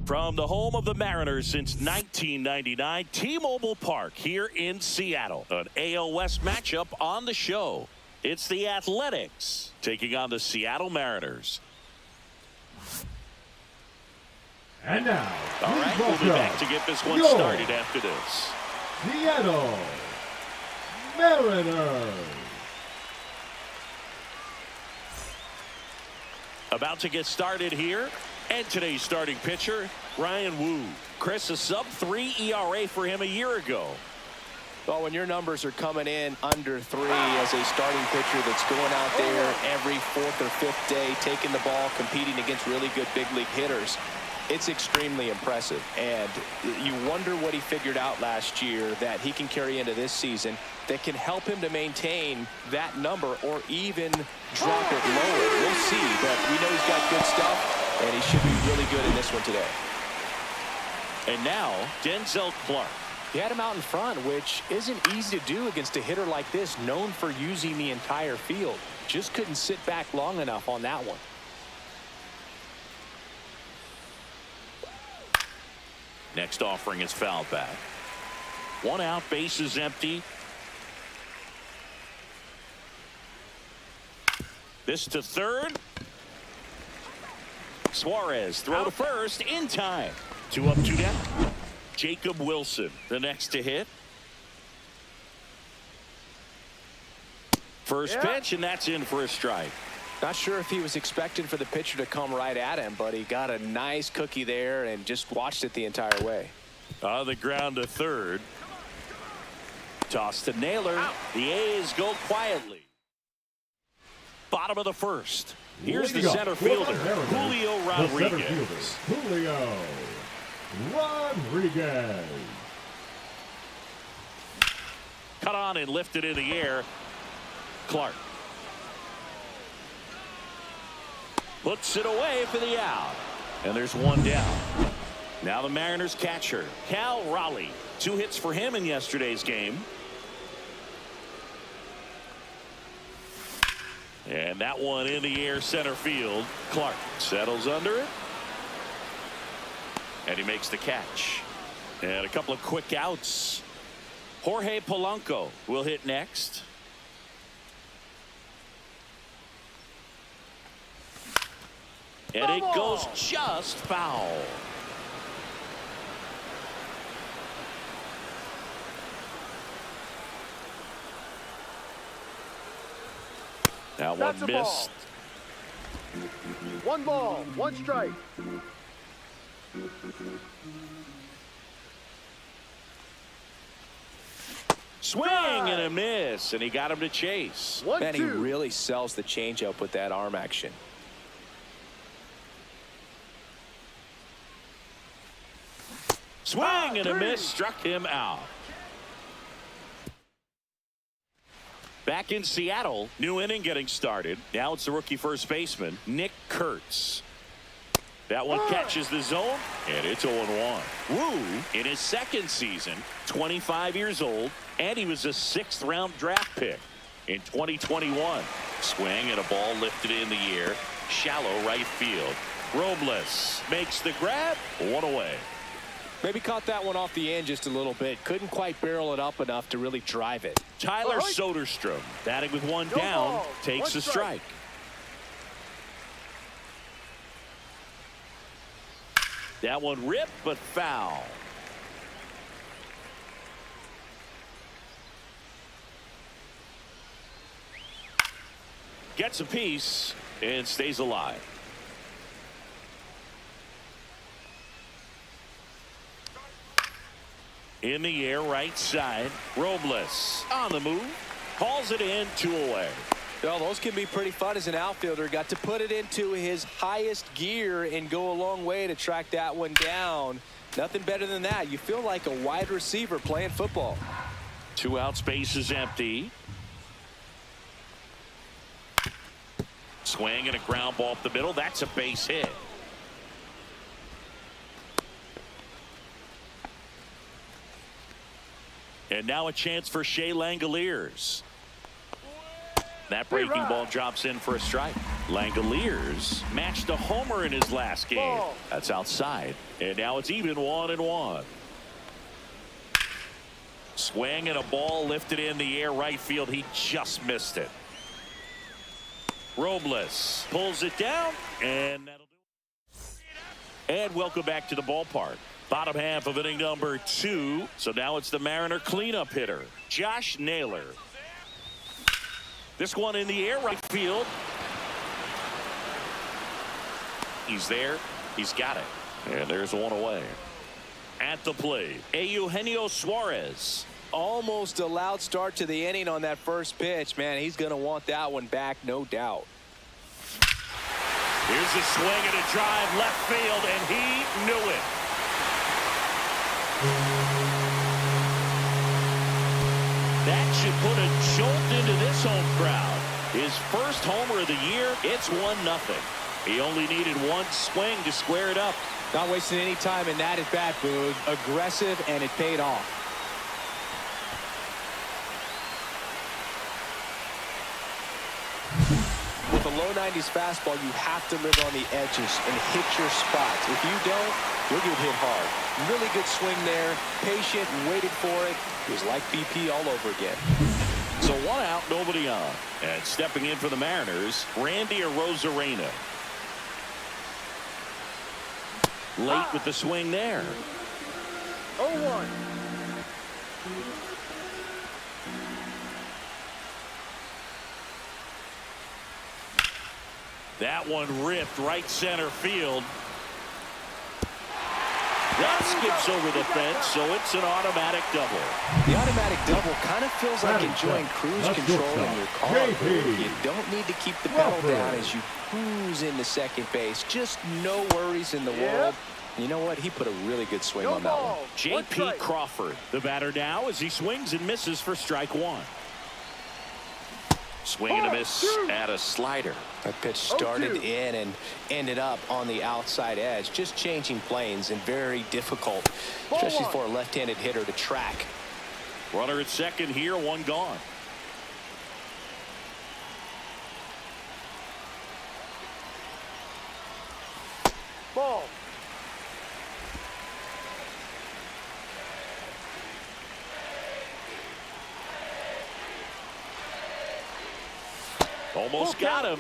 From the home of the Mariners since 1999, T-Mobile Park here in Seattle. An AL West matchup on the show. It's the Athletics taking on the Seattle Mariners. And now, all right, we'll be back to get this one started after this. Seattle Mariners. About to get started here. And today's starting pitcher, Ryan Wu. Chris, a sub-3 ERA for him a year ago. Well, when your numbers are coming in under 3 as a starting pitcher that's going out there every 4th or 5th day, taking the ball, competing against really good big league hitters, it's extremely impressive. And you wonder what he figured out last year that he can carry into this season that can help him to maintain that number or even drop it lower. We'll see, but we know he's got good stuff. And he should be really good in this one today. And now, Denzel Clarke. He had him out in front, which isn't easy to do against a hitter like this, known for using the entire field. Just couldn't sit back long enough on that one. Next offering is fouled back. 1 out, base is empty. This to third. Suarez throw to first in time. 2 up, 2 down. Jacob Wilson the next to hit. First pitch, and that's in for a strike. Not sure if he was expecting for the pitcher to come right at him, but he got a nice cookie there and just watched it the entire way. On the ground to third. Toss to Naylor. The A's go quietly. Bottom of the first. Here's the center fielder, Julio Rodriguez. Julio Rodriguez. Cut on and lifted in the air. Clarke. Puts it away for the out. And there's one down. Now the Mariners catcher, Cal Raleigh. 2 hits for him in yesterday's game. And that one in the air center field. Clarke settles under it. And he makes the catch. And a couple of quick outs. Jorge Polanco will hit next. And it goes just foul. That one missed. 1 ball, 1 strike. Swing and a miss, and he got him to chase. 1-2. Man, he really sells the changeup with that arm action. Swing and a miss, struck him out. Back in Seattle, new inning getting started. Now it's the rookie first baseman, Nick Kurtz. That one catches the zone, and it's 0-1. Woo, in his second season, 25 years old, and he was a 6th round draft pick in 2021. Swing and a ball lifted in the air, shallow right field. Robles makes the grab, 1 away. Maybe caught that one off the end just a little bit. Couldn't quite barrel it up enough to really drive it. Tyler Soderstrom, batting with 1 down, takes a strike. That one ripped, but foul. Gets a piece and stays alive. In the air, right side. Robles on the move. Calls it in, 2 away. Well, those can be pretty fun as an outfielder. Got to put it into his highest gear and go a long way to track that one down. Nothing better than that. You feel like a wide receiver playing football. 2 outs, base is empty. Swing and a ground ball up the middle. That's a base hit. And now a chance for Shea Langeliers. That breaking ball drops in for a strike. Langeliers matched a homer in his last game. That's outside. And now it's even 1-1. Swing and a ball lifted in the air right field. He just missed it. Robles pulls it down, and that'll do it. And welcome back to the ballpark. Bottom half of inning number 2. So now it's the Mariner cleanup hitter, Josh Naylor. This one in the air right field. He's there. He's got it. And there's 1 away. At the plate, Eugenio Suarez. Almost a loud start to the inning on that first pitch. Man, he's going to want that one back, no doubt. Here's a swing and a drive left field, and he knew it. That should put a jolt into this home crowd. His first homer of the year. It's 1-0. He only needed 1 swing to square it up. Not wasting any time in that at bat, Boog. Aggressive, and it paid off. With a low 90s fastball, you have to live on the edges and hit your spots. If you don't, you'll get hit hard. Really good swing there. Patient, waited for it. It was like BP all over again. So 1 out, nobody on. And stepping in for the Mariners, Randy Arozarena. Late with the swing there. 0-1. That one ripped right center field. That skips over the fence, so it's an automatic double. The automatic double kind of feels like enjoying cruise control in your car. You don't need to keep the pedal down as you cruise into second base. Just no worries in the world. You know what? He put a really good swing on that one. J.P. Crawford, the batter now as he swings and misses for strike 1. Swing and a miss at a slider. That pitch started in and ended up on the outside edge. Just changing planes and very difficult, especially for a left-handed hitter to track. Runner at second here, one gone. Ball. Almost got him.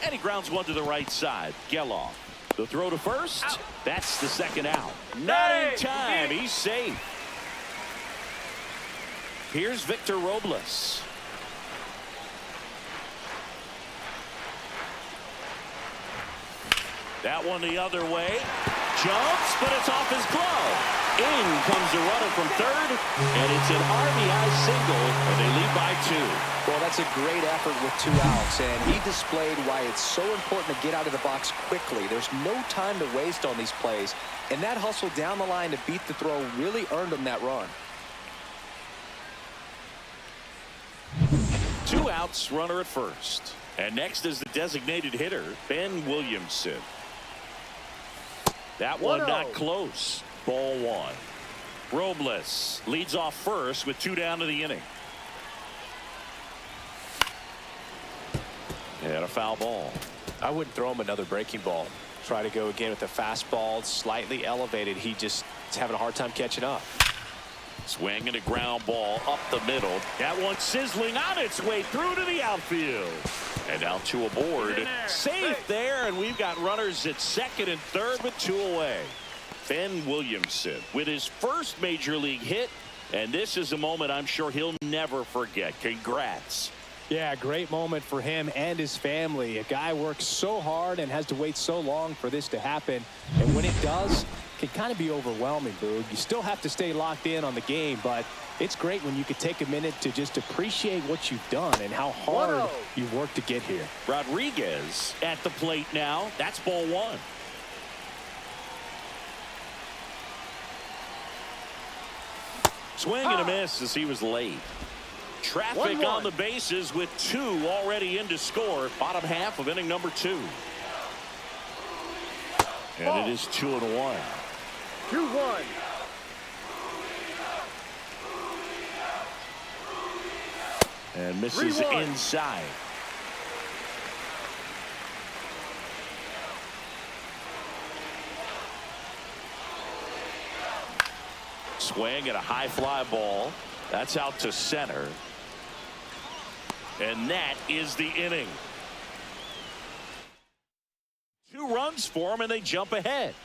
And he grounds one to the right side. Gelof. The throw to first. Out. That's the second out. Not in time. He's safe. Here's Victor Robles. That one the other way. Jumps, but it's off his glove. In comes the runner from third, and it's an RBI single, and they lead by 2. Well, that's a great effort with 2 outs, and he displayed why it's so important to get out of the box quickly. There's no time to waste on these plays, and that hustle down the line to beat the throw really earned him that run. 2 outs, runner at first. And next is the designated hitter, Ben Williamson. That one not close. Ball 1. Robles leads off first with 2 down to the inning. And a foul ball. I wouldn't throw him another breaking ball. Try to go again with the fastball, slightly elevated. He just is having a hard time catching up. Swing and a ground ball up the middle. That one sizzling on its way through to the outfield. And now 2 aboard. Safe there, and we've got runners at second and third with 2 away. Ben Williamson with his first major league hit, and this is a moment I'm sure he'll never forget. Congrats. Yeah, great moment for him and his family. A guy works so hard and has to wait so long for this to happen, and when it does, it can kind of be overwhelming, Boog. You still have to stay locked in on the game, but it's great when you could take a minute to just appreciate what you've done and how hard you've worked to get here. Rodriguez at the plate now. That's ball 1. Swing and a miss as he was late. Traffic 1-1. on the bases with 2 already in to score. Bottom half of inning number 2. And it is 2-1. 2-1. And misses 3-1. inside. Swing at a high fly ball. That's out to center. And that is the inning. 2 runs for them, and they jump ahead.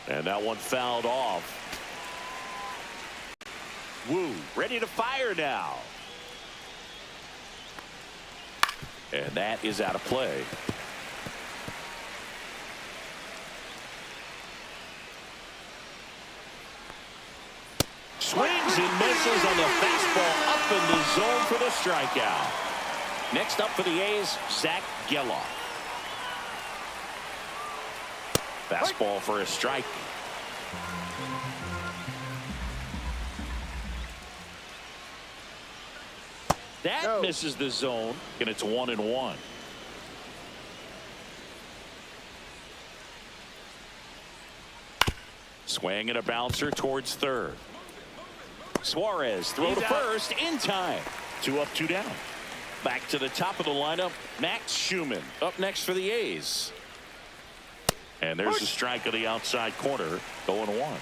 And that one fouled off. Woo, ready to fire now. And that is out of play. Swings and misses on the fastball up in the zone for the strikeout. Next up for the A's, Zack Gelof. Fastball for a strike. That misses the zone, and it's 1-1. Swing and a bouncer towards third. Suarez throw to first in time. 2 up, 2 down. Back to the top of the lineup, Max Scheumann up next for the A's. And there's a strike of the outside corner, 0-1.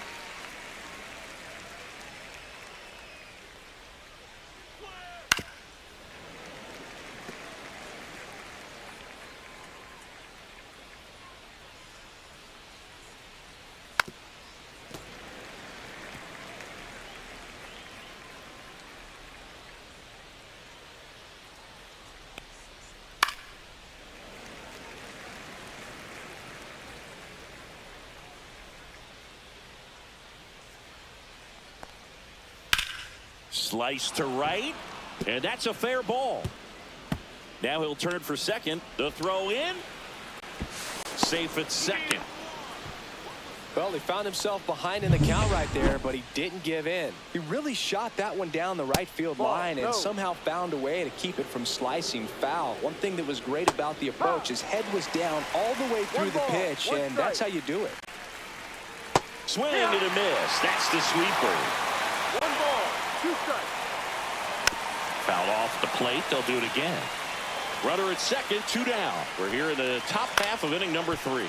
Slice to right, and that's a fair ball. Now he'll turn for second. The throw in. Safe at second. Well, he found himself behind in the count right there, but he didn't give in. He really shot that one down the right field line and somehow found a way to keep it from slicing foul. One thing that was great about the approach, his head was down all the way through the pitch, and that's how you do it. Swing and a miss. That's the sweeper. 1 ball, 2 strikes. Foul off the plate. They'll do it again. Runner at second, 2 down. We're here in the top half of inning number 3.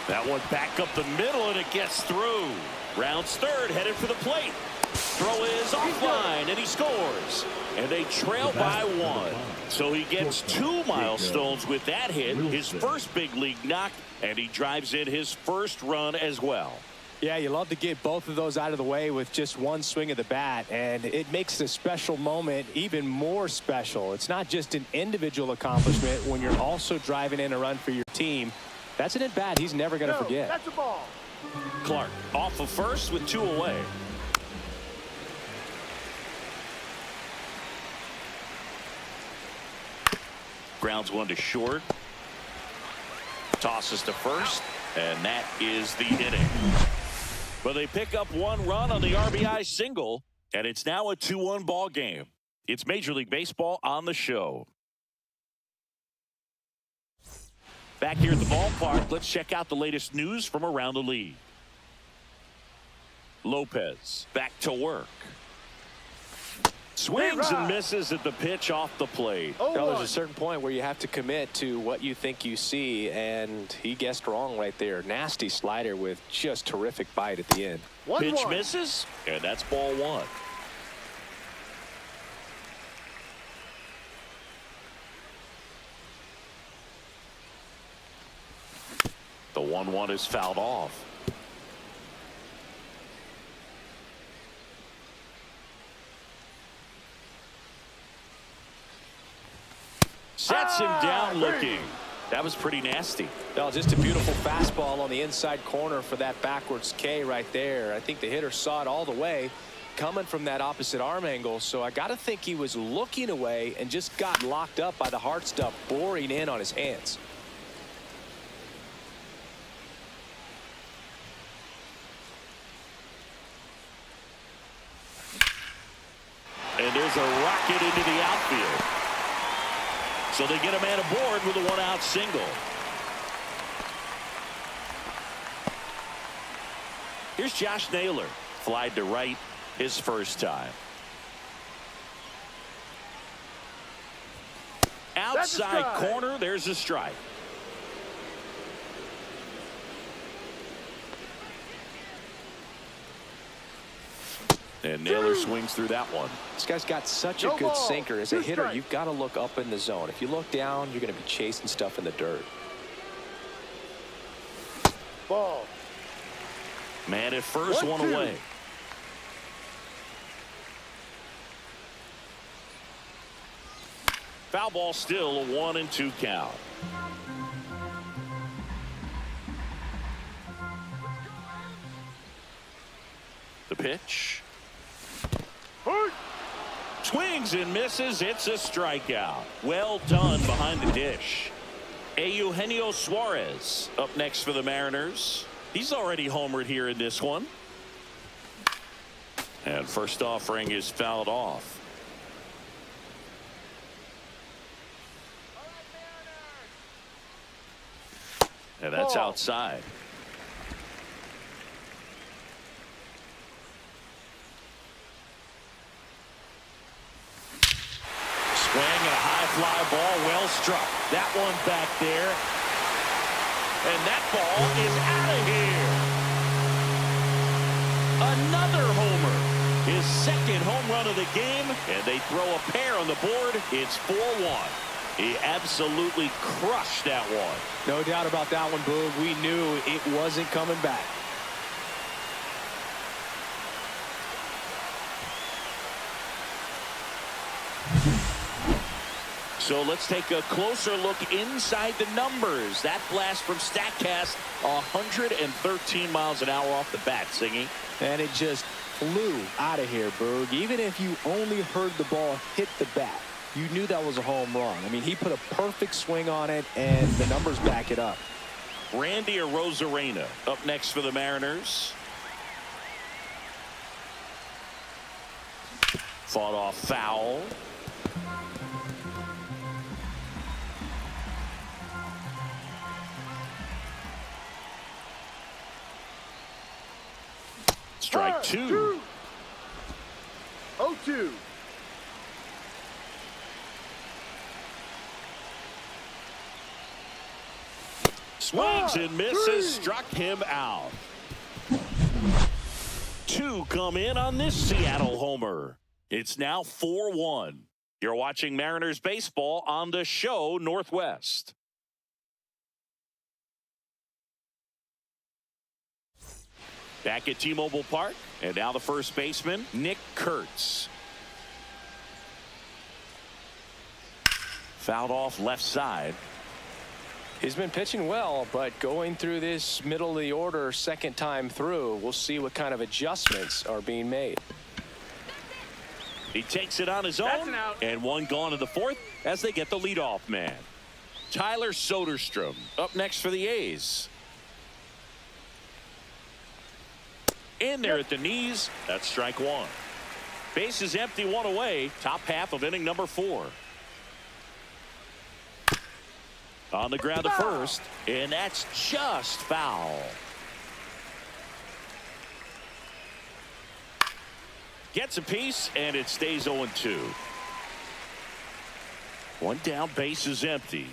That one back up the middle, and it gets through. Rounds third, headed for the plate. Throw is offline, and he scores. And they trail by 1. So he gets 2 milestones with that hit, his first big league knock, and he drives in his first run as well. Yeah, you love to get both of those out of the way with just one swing of the bat, and it makes the special moment even more special. It's not just an individual accomplishment when you're also driving in a run for your team. That's an at-bat he's never going to forget. That's a ball. Clarke off of first with 2 away. Grounds 1 to short. Tosses to first, and that is the inning. But they pick up 1 run on the RBI single, and it's now a 2-1 ball game. It's Major League Baseball on the show. Back here at the ballpark, let's check out the latest news from around the league. Lopez back to work. Swings and misses at the pitch off the plate. Well, there's a certain point where you have to commit to what you think you see, and he guessed wrong right there. Nasty slider with just terrific bite at the end. Pitch misses, and that's ball 1. The 1-1 is fouled off. Sets him down looking. That was pretty nasty. Well, just a beautiful fastball on the inside corner for that backwards K right there. I think the hitter saw it all the way coming from that opposite arm angle. So I got to think he was looking away and just got locked up by the hard stuff boring in on his hands. And there's a rocket into the outfield. So they get a man aboard with a 1-out single. Here's Josh Naylor. Flied to right his first time. Outside corner, there's a strike. And Naylor swings through that one. This guy's got such a good sinker. As a hitter, you've got to look up in the zone. If you look down, you're going to be chasing stuff in the dirt. Ball. Man at first, 1 away. Foul ball still, a 1-2 count. The pitch. Swings and misses. It's a strikeout. Well done behind the dish. Eugenio Suarez up next for the Mariners. He's already homered here in this one. And first offering is fouled off. And that's outside. Swing and a high fly ball, well struck. That one back there. And that ball is out of here. Another homer. His second home run of the game, and they throw a pair on the board. It's 4-1. He absolutely crushed that one. No doubt about that one, Boog. We knew it wasn't coming back. So let's take a closer look inside the numbers. That blast from StatCast, 113 miles an hour off the bat, Singy. And it just flew out of here, Boog. Even if you only heard the ball hit the bat, you knew that was a home run. I mean, he put a perfect swing on it, and the numbers back it up. Randy Arozarena up next for the Mariners. Fought off foul. Strike two. 0-2. Swings and misses, struck him out. Two come in on this Seattle homer. It's now 4-1. You're watching Mariners baseball on the show Northwest. Back at T-Mobile Park, and now the first baseman, Nick Kurtz. Fouled off left side. He's been pitching well, but going through this middle of the order second time through, we'll see what kind of adjustments are being made. He takes it on his own, and one gone in the fourth as they get the leadoff man. Tyler Soderstrom up next for the A's. In there at the knees. That's strike one. Base is empty, one away. Top half of inning number 4. On the ground to first, and that's just foul. Gets a piece, and it stays 0-2. One down, base is empty.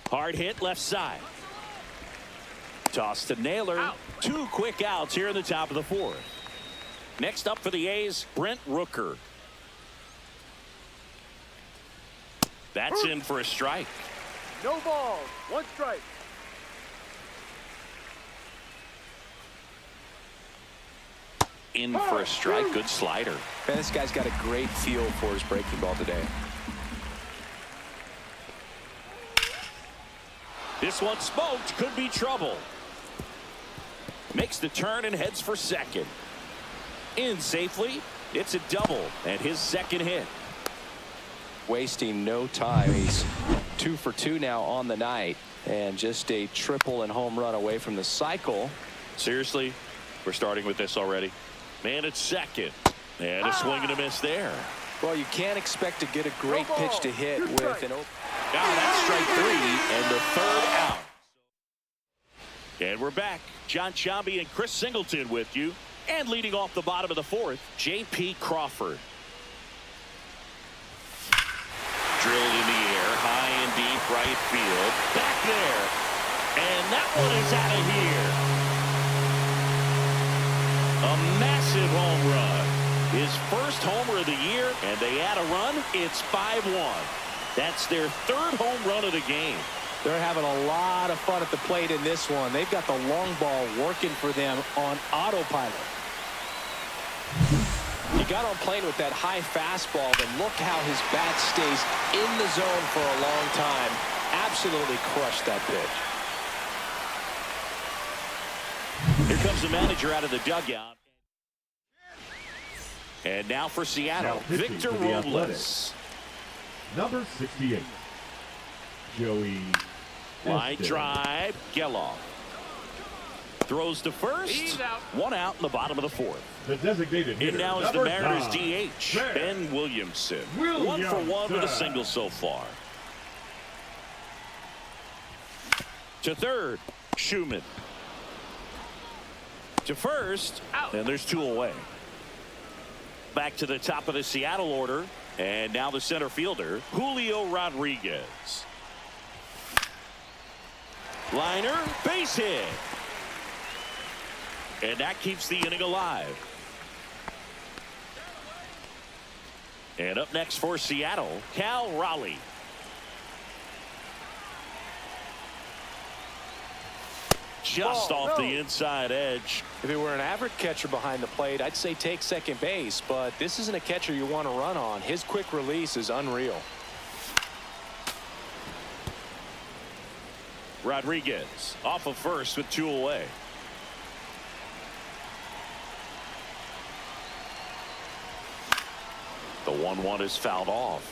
Hard hit left side. Toss to Naylor. Out. 2 quick outs here in the top of the 4th. Next up for the A's, Brent Rooker. That's in for a strike. No balls. 1 strike. In for a strike. Good slider. Man, this guy's got a great feel for his breaking ball today. This one smoked. Could be trouble. Makes the turn and heads for second. In safely. It's a double and his second hit. Wasting no time. He's 2 for 2 now on the night, and just a triple and home run away from the cycle. Seriously, we're starting with this already. Man at second, and a swing and a miss there. Well, you can't expect to get a great pitch to hit with an open. That's strike 3 and the 3rd out. And we're back. John Sciambi and Chris Singleton with you, and leading off the bottom of the 4th, J.P. Crawford. Drilled in the air, high and deep right field. Back there. And that one is out of here. A massive home run. His first homer of the year, and they add a run. It's 5-1. That's their 3rd home run of the game. They're having a lot of fun at the plate in this one. They've got the long ball working for them on autopilot. You got on plane with that high fastball, then look how his bat stays in the zone for a long time. Absolutely crushed that pitch. Here comes the manager out of the dugout. And now for Seattle, Victor Robles. Number 68, Joey. Line drive, Gelof. Throws to first. 1 out in the bottom of the 4th. The designated hitter. And now is the Mariners DH, Ben Ben Williamson. 1 for 1 with a single so far. To third, Scheumann. To first, and there's 2 away. Back to the top of the Seattle order, and now the center fielder, Julio Rodriguez. Liner, base hit. And that keeps the inning alive. And up next for Seattle, Cal Raleigh. Just off the inside edge. If it were an average catcher behind the plate, I'd say take second base, but this isn't a catcher you want to run on. His quick release is unreal. Rodriguez off of first with 2 away. The 1-1 is fouled off.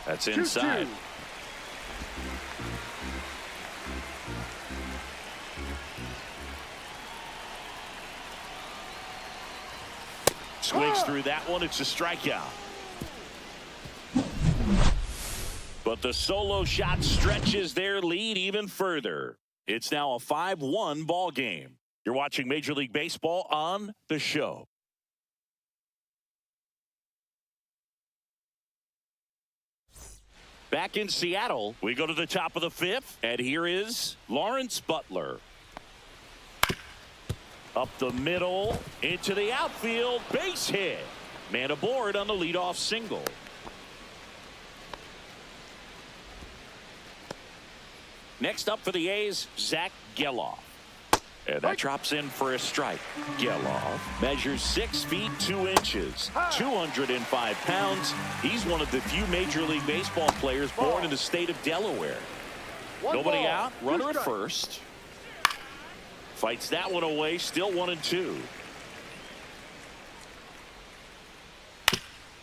That's inside. 2-2. Swings through that one. It's a strikeout. But the solo shot stretches their lead even further. It's now a 5-1 ball game. You're watching Major League Baseball on The Show. Back in Seattle, we go to the top of the 5th, and here is Lawrence Butler. Up the middle, into the outfield, base hit. Man aboard on the leadoff single. Next up for the A's, Zack Gelof. And that drops in for a strike. Gelof measures 6 feet 2 inches, 205 pounds. He's one of the few Major League Baseball players born in the state of Delaware. Nobody out, runner at first. Fights that one away, still 1-2.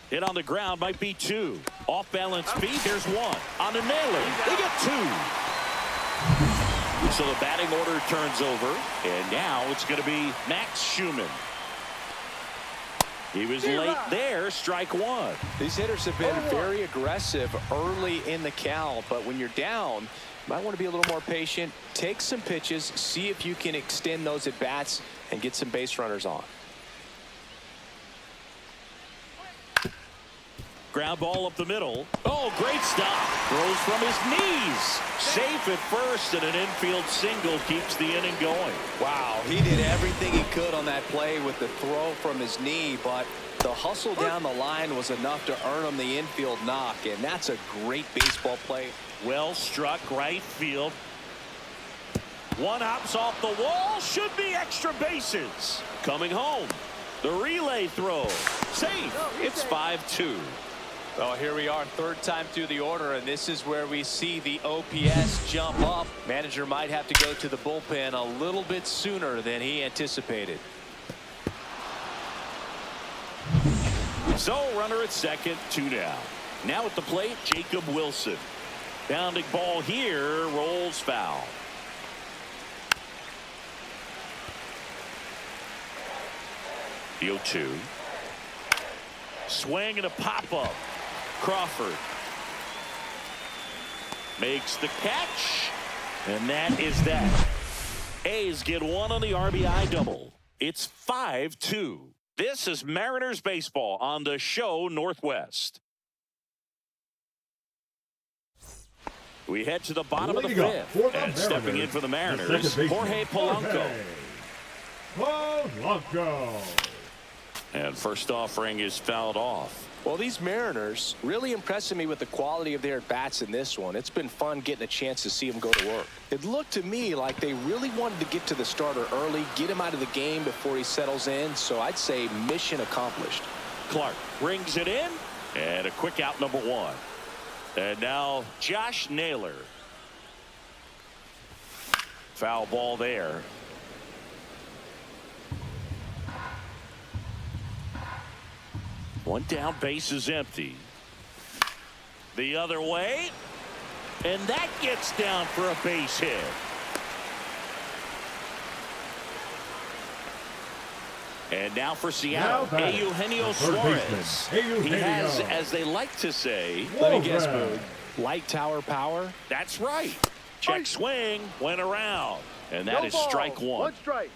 Hit on the ground, might be 2. Off balance feet, there's 1. On the Naylor, they get 2. So the batting order turns over, and now it's going to be Max Scheumann. He was late there, strike 1. These hitters have been very aggressive early in the count, but when you're down, you might want to be a little more patient. Take some pitches, see if you can extend those at bats and get some base runners on. Ground ball up the middle. Oh, great stop. Throws from his knees. Safe at first, and an infield single keeps the inning going. Wow, he did everything he could on that play with the throw from his knee, but the hustle down the line was enough to earn him the infield knock, and that's a great baseball play. Well struck right field. One hops off the wall. Should be extra bases. Coming home. The relay throw. Safe. It's 5-2. Well, here we are, 3rd time through the order, and this is where we see the OPS jump up. Manager might have to go to the bullpen a little bit sooner than he anticipated. So, runner at second, 2 down. Now at the plate, Jacob Wilson. Bounding ball here, rolls foul. The 0-2. Swing and a pop-up. Crawford makes the catch, and that is that. A's get 1 on the RBI double. It's 5-2. This is Mariners baseball on The Show Northwest. We head to the bottom of the 5th, and stepping in for the Mariners, Jorge Polanco. And first offering is fouled off. Well, these Mariners really impressing me with the quality of their at-bats in this one. It's been fun getting a chance to see them go to work. It looked to me like they really wanted to get to the starter early, get him out of the game before he settles in, so I'd say mission accomplished. Clarke brings it in, and a quick out, number 1. And now Josh Naylor. Foul ball there. One down, base is empty. The other way, and that gets down for a base hit. And now for Seattle, Eugenio Suarez. He has, as they like to say, let me guess, Boog, light tower power? That's right. Check swing, went around, and that is strike 1. 1 strike.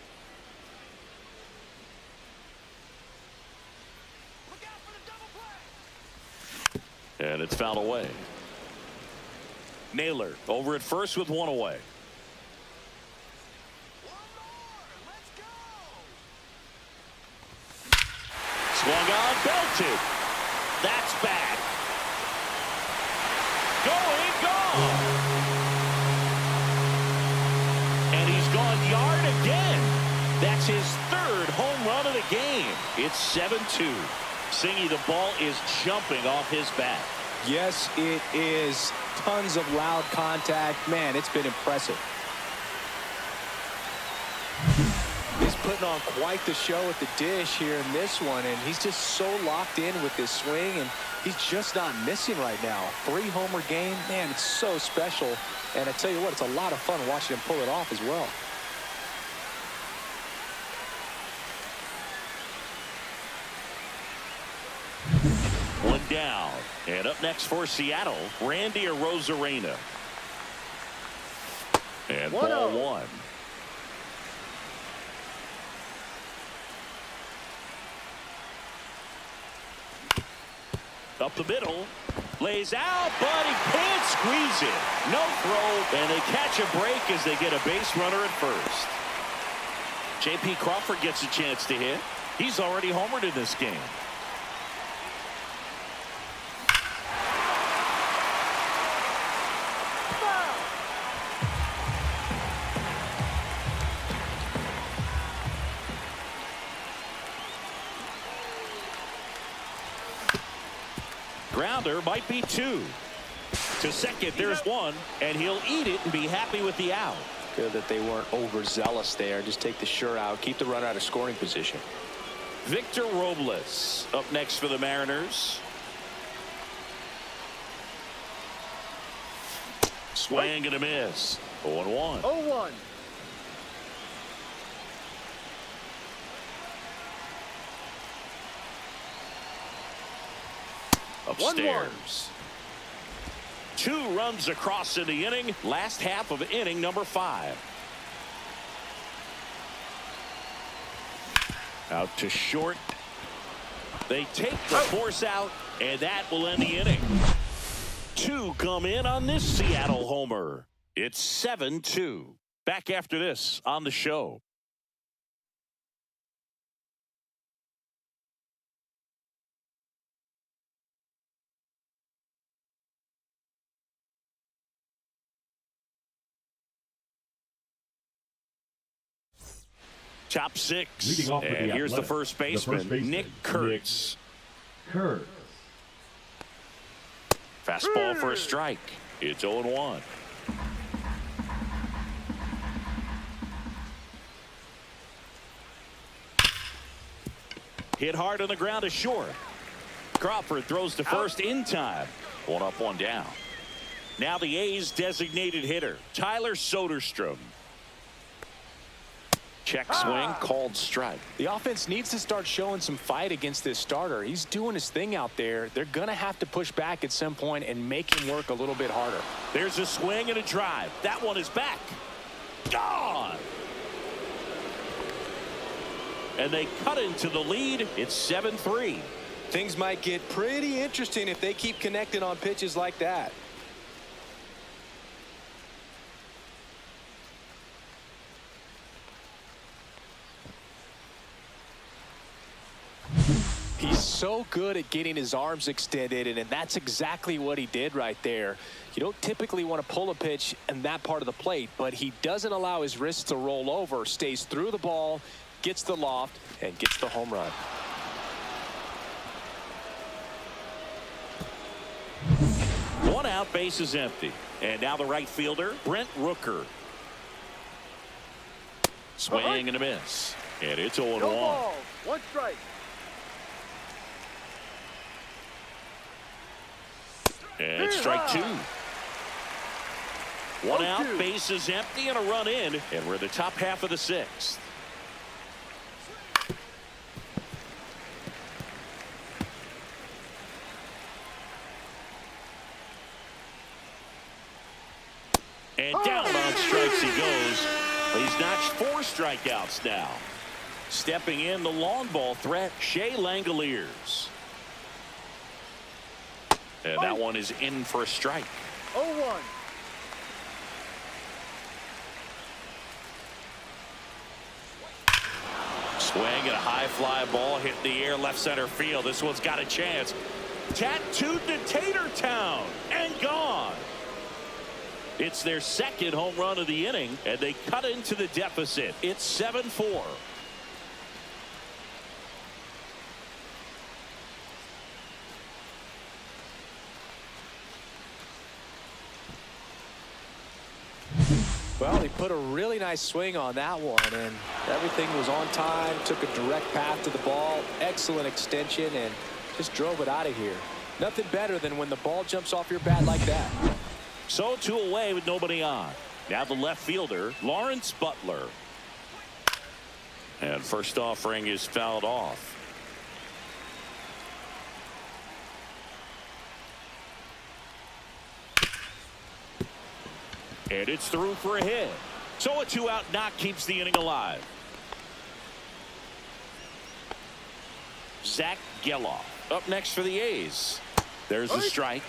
And it's fouled away. Naylor over at first with 1 away. Swung on, belted. That's back. Going, gone. And he's gone yard again. That's his 3rd home run of the game. It's 7-2. Singy, the ball is jumping off his bat. Yes, it is. Tons of loud contact. Man, it's been impressive. He's putting on quite the show at the dish here in this one, and he's just so locked in with this swing, and he's just not missing right now. 3-homer game, man, it's so special. And I tell you what, it's a lot of fun watching him pull it off as well. One down. And up next for Seattle, Randy Arozarena. And ball 1. Up the middle, lays out, but he can't squeeze it. No throw, and they catch a break as they get a base runner at first. J.P. Crawford gets a chance to hit. He's already homered in this game. Grounder might be 2. To second, there's 1, and he'll eat it and be happy with the out. Good that they weren't overzealous there. Just take the sure out, keep the run out of scoring position. Victor Robles up next for the Mariners. Swing and a miss. 0-1. 0-1. Upstairs. 2 runs across in the inning. Last half of inning number 5. Out to short. They take the force out, and that will end the inning. 2 come in on this Seattle homer. It's 7-2. Back after this on the show. Top 6. And here's the first baseman, Nick Kurtz. Kurtz. Fastball for a strike. It's 0-1. Hit hard on the ground to short. Crawford throws to first in time. 1 up, 1 down. Now the A's designated hitter, Tyler Soderstrom. Check swing, called strike. The offense needs to start showing some fight against this starter. He's doing his thing out there. They're going to have to push back at some point and make him work a little bit harder. There's a swing and a drive. That one is back. Gone. And they cut into the lead. It's 7-3. Things might get pretty interesting if they keep connecting on pitches like that. He's so good at getting his arms extended, and that's exactly what he did right there. You don't typically want to pull a pitch in that part of the plate, but he doesn't allow his wrists to roll over, stays through the ball, gets the loft, and gets the home run. One out, base is empty. And now the right fielder, Brent Rooker. Swing and a miss. And it's 0-1. No ball. 1 strike. And strike 2. 1 out, base is empty, and a run in. And we're in the top half of the 6th. And down on strikes he goes. He's notched 4 strikeouts now. Stepping in the long ball threat, Shea Langeliers. And that one is in for a strike. 0-1. Swing and a high fly ball hit the air left center field. This one's got a chance. Tattooed to Tatertown and gone. It's their 2nd home run of the inning, and they cut into the deficit. It's 7-4. Well, he put a really nice swing on that one, and everything was on time, took a direct path to the ball, excellent extension, and just drove it out of here. Nothing better than when the ball jumps off your bat like that. So 2 away with nobody on. Now the left fielder, Lawrence Butler. And first offering is fouled off. And it's through for a hit. So a 2-out knock keeps the inning alive. Zack Gelof up next for the A's. There's a strike.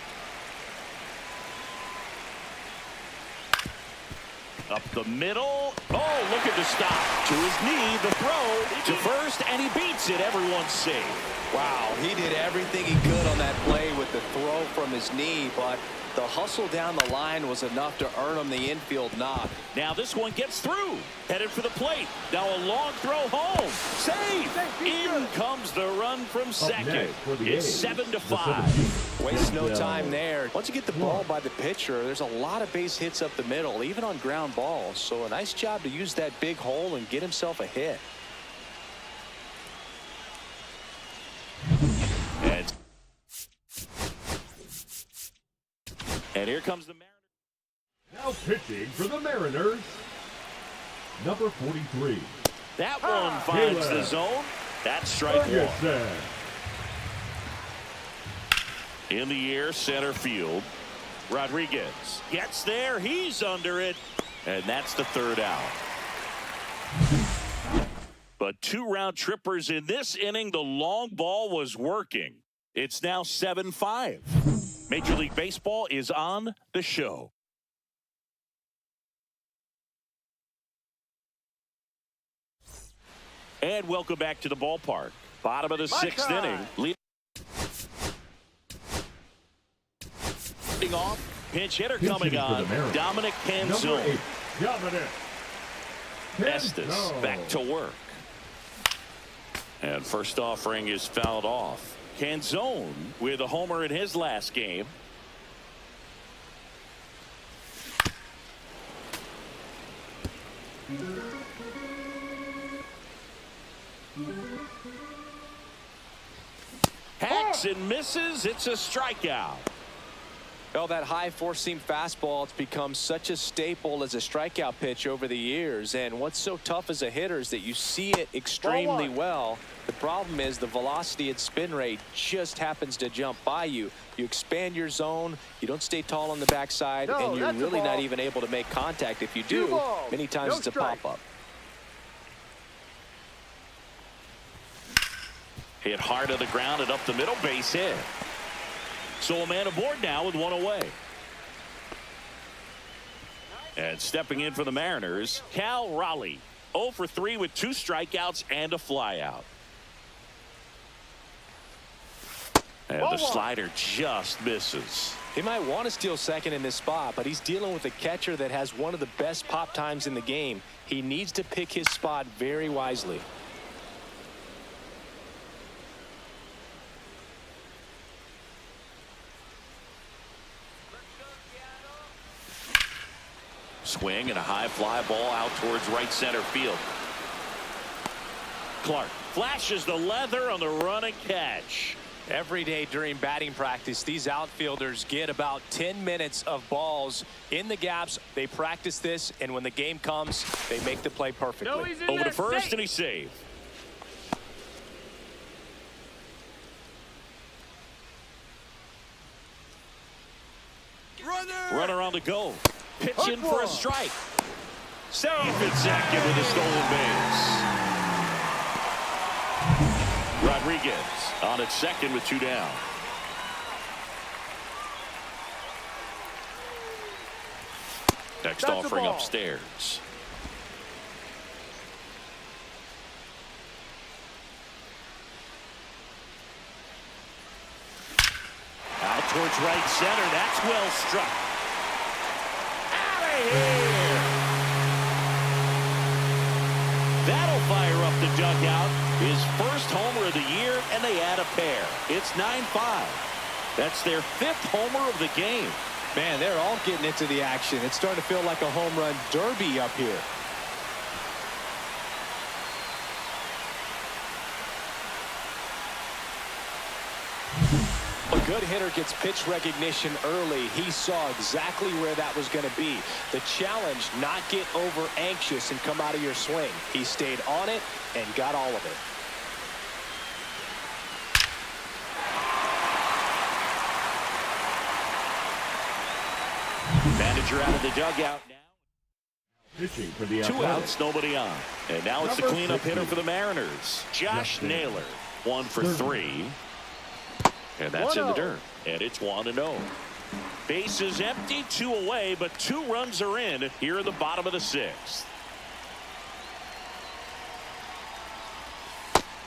Up the middle. Oh, look at the stop. To his knee, the throw to first, and he beats it. Everyone's safe. Wow, he did everything he could on that play with the throw from his knee, but the hustle down the line was enough to earn him the infield knock. Now this one gets through. Headed for the plate. Now a long throw home. Safe. In comes the run from second. It's 7-5. Waste no time there. Once you get the ball by the pitcher, there's a lot of base hits up the middle, even on ground balls. So a nice job to use that big hole and get himself a hit. And here comes the Mariners. Now pitching for the Mariners, number 43. That one finds the zone. That's strike one. In the air, center field. Rodriguez gets there. He's under it. And that's the 3rd out. But 2 round trippers in this inning. The long ball was working. It's now 7-5. Major League Baseball is on the show. And welcome back to the ballpark. Bottom of the 6th inning. Leading off, pinch hitter coming on. Dominic Canzone. Estes back to work. And first offering is fouled off. Canzone with a homer in his last game. Hacks and misses. It's a strikeout. Well, that high four-seam fastball, it's become such a staple as a strikeout pitch over the years. And what's so tough as a hitter is that you see it extremely well. The problem is the velocity and spin rate just happens to jump by you. You expand your zone, you don't stay tall on the backside, and you're really not even able to make contact. If you do, many times it's a pop-up. Hit hard to the ground and up the middle, base hit. So a man aboard now with 1 away. And stepping in for the Mariners, Cal Raleigh. 0 for 3 with 2 strikeouts and a flyout. And the slider just misses. He might want to steal second in this spot, but he's dealing with a catcher that has one of the best pop times in the game. He needs to pick his spot very wisely. Swing and a high fly ball out towards right center field. Clarke flashes the leather on the running catch. Every day during batting practice, these outfielders get about 10 minutes of balls in the gaps. They practice this, and when the game comes, they make the play perfectly. Over to first, and he's saved. Runner on the go. Pitching for a strike. Safe, and Zack with a stolen base. Rodriguez on at second with 2 down. Next offering upstairs. Out towards right center. That's well struck. Out of here. That'll fire up the dugout. His first homer of the year, and they add a pair. It's 9-5. That's their 5th homer of the game. Man, they're all getting into the action. It's starting to feel like a home run derby up here. A good hitter gets pitch recognition early. He saw exactly where that was going to be. The challenge, not get over anxious and come out of your swing. He stayed on it and got all of it. Manager out of the dugout now. Pitching for the 2 Athletics. outs, nobody on. And now it's the Number cleanup 60. hitter for the Mariners, Josh Naylor. 1 for 3. And that's in the dirt. And it's 1-0. Bases empty, 2 away, but 2 runs are in here in the bottom of the 6th.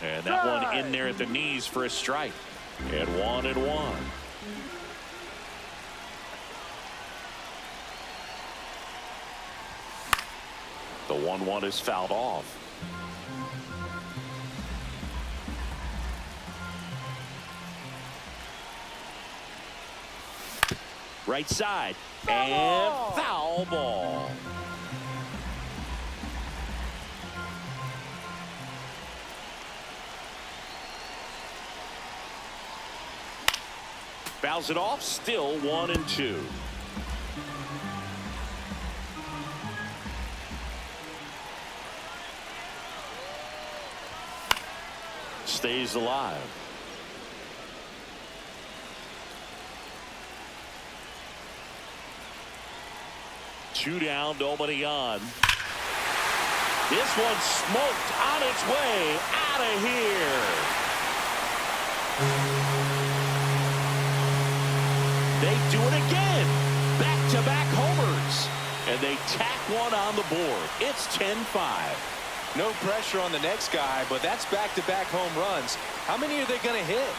And that one in there at the knees for a strike. And 1-1. The 1-1 is fouled off. Right side. And foul ball. Fouls it off. Still 1-2. Stays alive. Two down, nobody on. This one smoked on its way out of here. They do it again. Back-to-back homers. And they tack one on the board. It's 10-5. No pressure on the next guy, but that's back-to-back home runs. How many are they going to hit?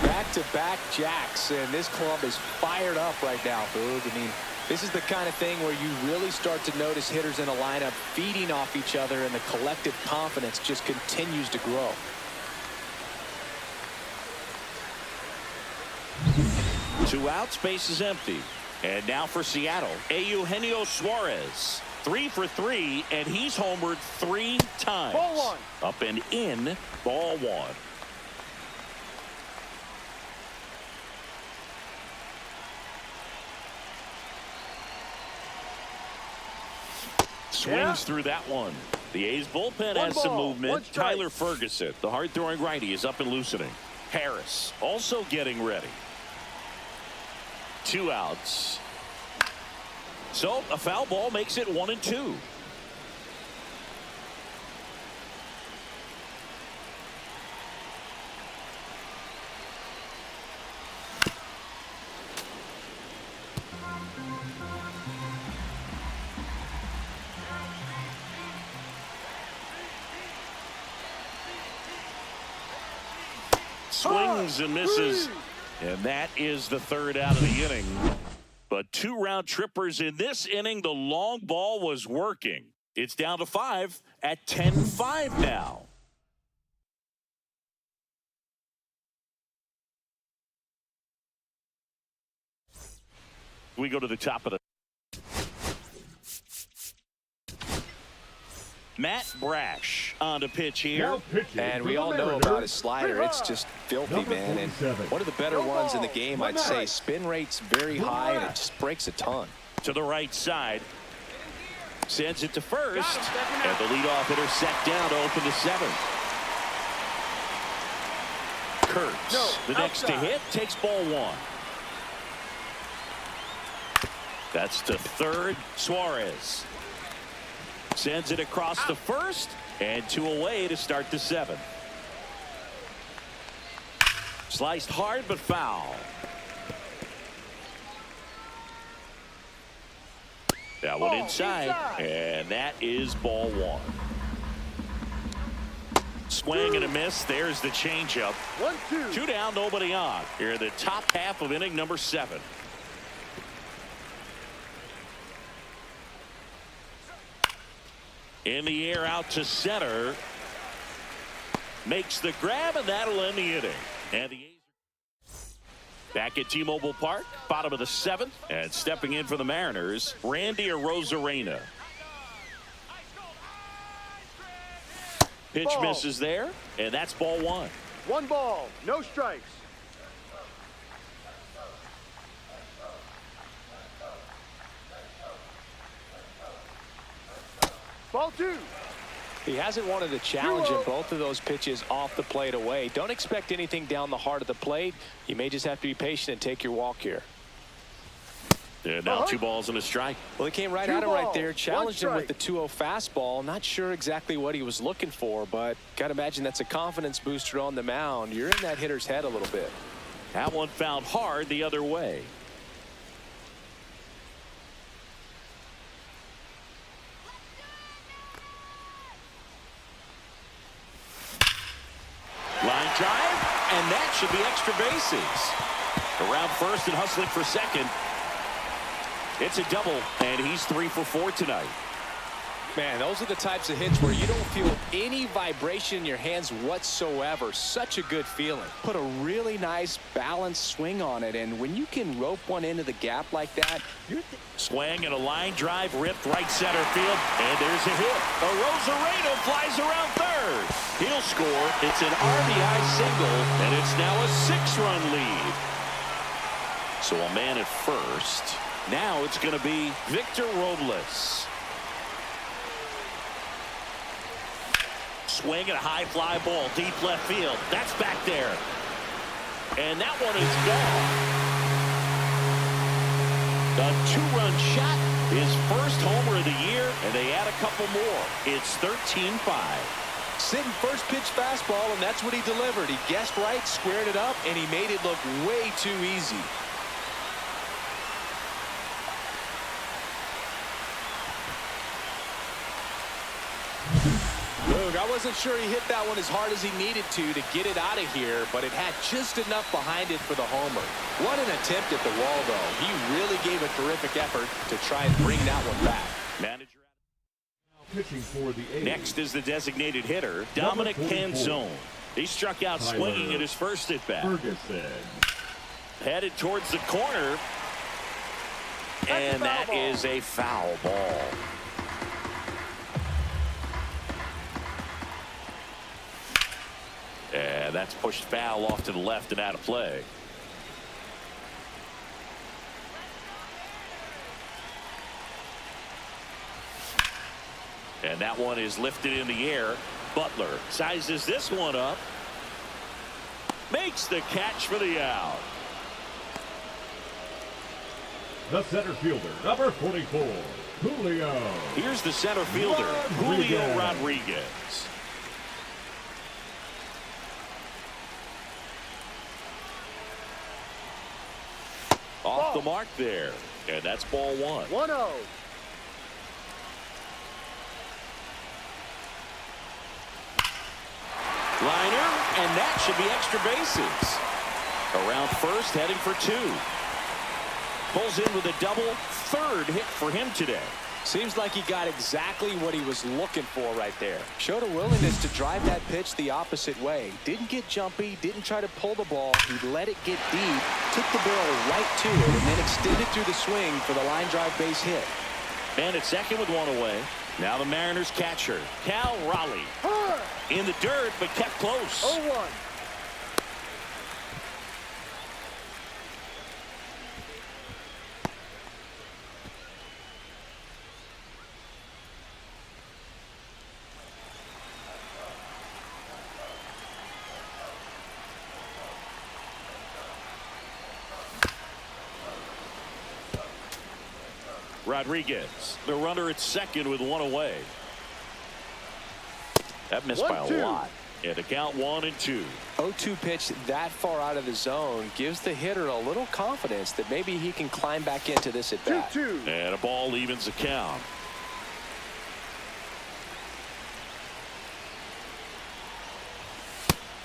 Back-to-back jacks, and this club is fired up right now, Boog. I mean, this is the kind of thing where you really start to notice hitters in a lineup feeding off each other, and the collective confidence just continues to grow. Two outs, base is empty. And now for Seattle, Eugenio Suarez. 3 for 3, and he's homered 3 times. Ball 1. Up and in, ball 1. Swings through that one. The A's bullpen has some movement. Tyler Ferguson, the hard-throwing righty, is up and loosening. Harris also getting ready. 2 outs. So a foul ball makes it 1-2. Swings and misses. And that is the 3rd out of the inning. But 2 round trippers in this inning. The long ball was working. It's down to 5 at 10-5 now. We go to the top of the Matt Brash on the pitch here. And we all know about his slider. It's just filthy, man. And one of the better ones in the game, I'd say. Spin rate's very high, and it just breaks a ton. To the right side. Sends it to first. And the leadoff hitter set down to open the 7th. Kurtz, the next to hit, takes ball 1. That's to third. Suarez sends it across the first, and 2 away to start the 7th. Sliced hard but foul. That one inside, and that is ball 1. Swing and a miss. There's the changeup. 1-2. 2 down, nobody on. Here in the top half of inning number 7. In the air out to center. Makes the grab, and that'll end the inning. And the A's back at T-Mobile Park, bottom of the 7th, and stepping in for the Mariners, Randy Arozarena. Pitch Ball. misses there, and that's ball 1. 1 ball, no strikes. Ball 2. He hasn't wanted a challenge in both of those pitches off the plate away. Don't expect anything down the heart of the plate. You may just have to be patient and take your walk here. And now 2 balls and a strike. Well, he came right 2 at him right balls, there, 1 challenged him with the strike. 2-0 fastball. Not sure exactly what he was looking for, but got to imagine that's a confidence booster on the mound. You're in that hitter's head a little bit. That one found hard the other way. Line drive, and that should be extra bases. Around first and hustling for second. It's a double, and he's 3 for 4 tonight. Man, those are the types of hits where you don't feel any vibration in your hands whatsoever. Such a good feeling. Put a really nice balanced swing on it, and when you can rope one into the gap like that, you're Swing and a line drive ripped right center field, and there's a hit. Arozarena flies around third. He'll score. It's an RBI single, and it's now a 6-run lead. So a man at first. Now it's going to be Victor Robles. Swing and a high fly ball deep left field. That's back there. And that one is gone. A 2-run shot. His first homer of the year, and they add a couple more. It's 13-5. sitting first pitch fastball, and that's what he delivered. He guessed right, squared it up, and he made it look way too easy. Look, I wasn't sure he hit that one as hard as he needed to get it out of here, but it had just enough behind it for the homer. What an attempt at the wall, though. He really gave a terrific effort to try and bring that one back. Manager. Pitching for the A's. Next is the designated hitter, Dominic Canzone. He struck out swinging at his first at bat. Ferguson. Headed towards the corner. And that is a foul ball. And that's pushed foul off to the left and out of play. And that one is lifted in the air. Butler sizes this one up. Makes the catch for the out. The center fielder, number 44, Julio. Here's the center fielder, Julio Rodriguez. Off the mark there. And that's ball one. 1-0. Liner, and that should be extra bases. Around first, heading for two. Pulls in with a double, third hit for him today. Seems like he got exactly what he was looking for right there. Showed a willingness to drive that pitch the opposite way. Didn't get jumpy, didn't try to pull the ball. He let it get deep, took the barrel right to it, and then extended through the swing for the line drive base hit. And at second with one away. Now the Mariners catcher, Cal Raleigh. In the dirt, but kept close. 0-1. Rodriguez, the runner at second with one away. That missed by a lot. And the count 1-2. 0-2 pitch that far out of the zone gives the hitter a little confidence that maybe he can climb back into this at bat. 2-2. And a ball evens the count.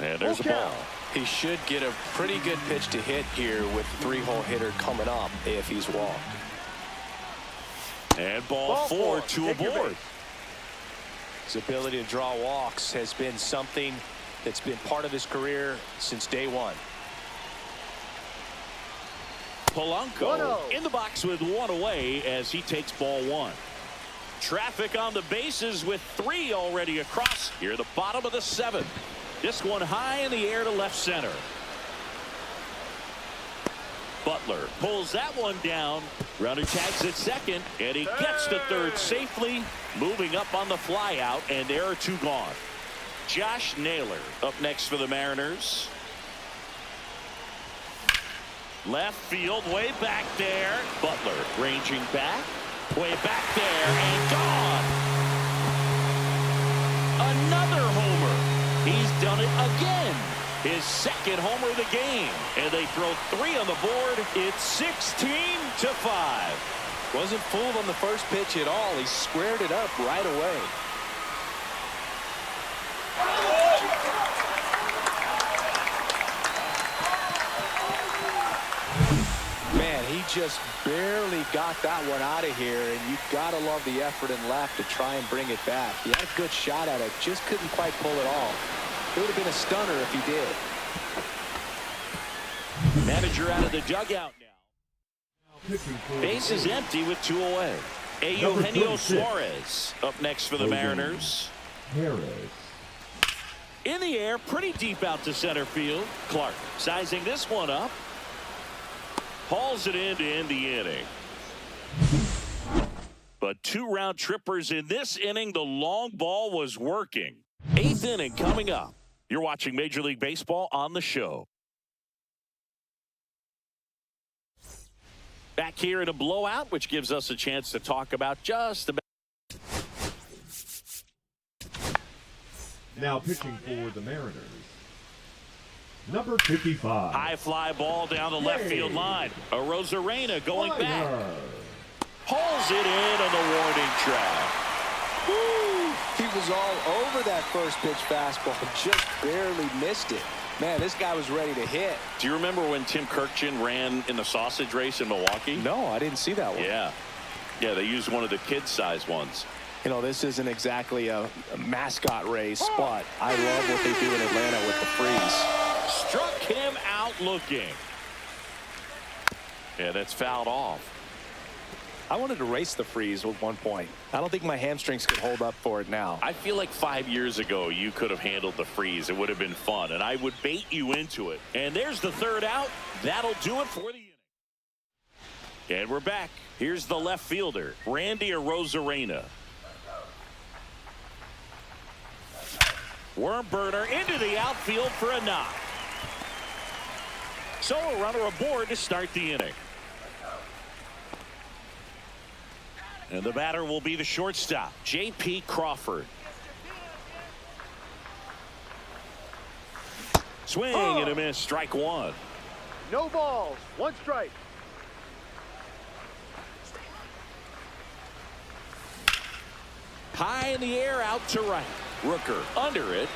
And there's a ball. He should get a pretty good pitch to hit here with the three-hole hitter coming up if he's walked. And ball four, two Take your aboard. base. His ability to draw walks has been something that's been part of his career since day one. Polanco 1-0. in the box with one away as he takes ball one. Traffic on the bases with three already across here, the bottom of the seventh. This one high in the air to left center. Butler pulls that one down. Runner tags at second, and he gets to third safely, moving up on the fly out, and there are two gone. Josh Naylor up next for the Mariners. Left field, way back there. Butler ranging back, way back there, and gone. Another homer. He's done it again. His second homer of the game. And they throw three on the board. It's 16-5. Wasn't fooled on the first pitch at all. He squared it up right away. Man, he just barely got that one out of here, and you gotta love the effort and left to try and bring it back. He had a good shot at it, just couldn't quite pull it off. It would have been a stunner if he did. Manager out of the dugout now. Base is empty with two away. Eugenio Suarez up next for the Mariners. In the air, pretty deep out to center field. Clarke sizing this one up. Hauls it in to end the inning. But two round trippers in this inning. The long ball was working. Eighth inning coming up. You're watching Major League Baseball on the show. Back here in a blowout, which gives us a chance to talk about just about. Now pitching for the Mariners, number 55. High fly ball down the left field line. A Rosarena going back. Hauls it in on the warning track. Woo! He was all over that first pitch fastball, just barely missed it. Man, this guy was ready to hit. Do you remember when Tim Kirkjian ran in the sausage race in Milwaukee? No, I didn't see that one. Yeah, they used one of the kid-sized ones. You know, this isn't exactly a mascot race, but I love what they do in Atlanta with the freeze. Struck him out looking. Yeah, that's fouled off. I wanted to race the freeze at one point. I don't think my hamstrings could hold up for it now. I feel like 5 years ago you could have handled the freeze. It would have been fun, and I would bait you into it. And there's the third out. That'll do it for the inning. And we're back. Here's the left fielder, Randy Rosarena. Worm burner into the outfield for a knock. So a runner aboard to start the inning. And the batter will be the shortstop, J.P. Crawford. Swing and a miss, strike one. No balls, one strike. High in the air, out to right. Rooker under it.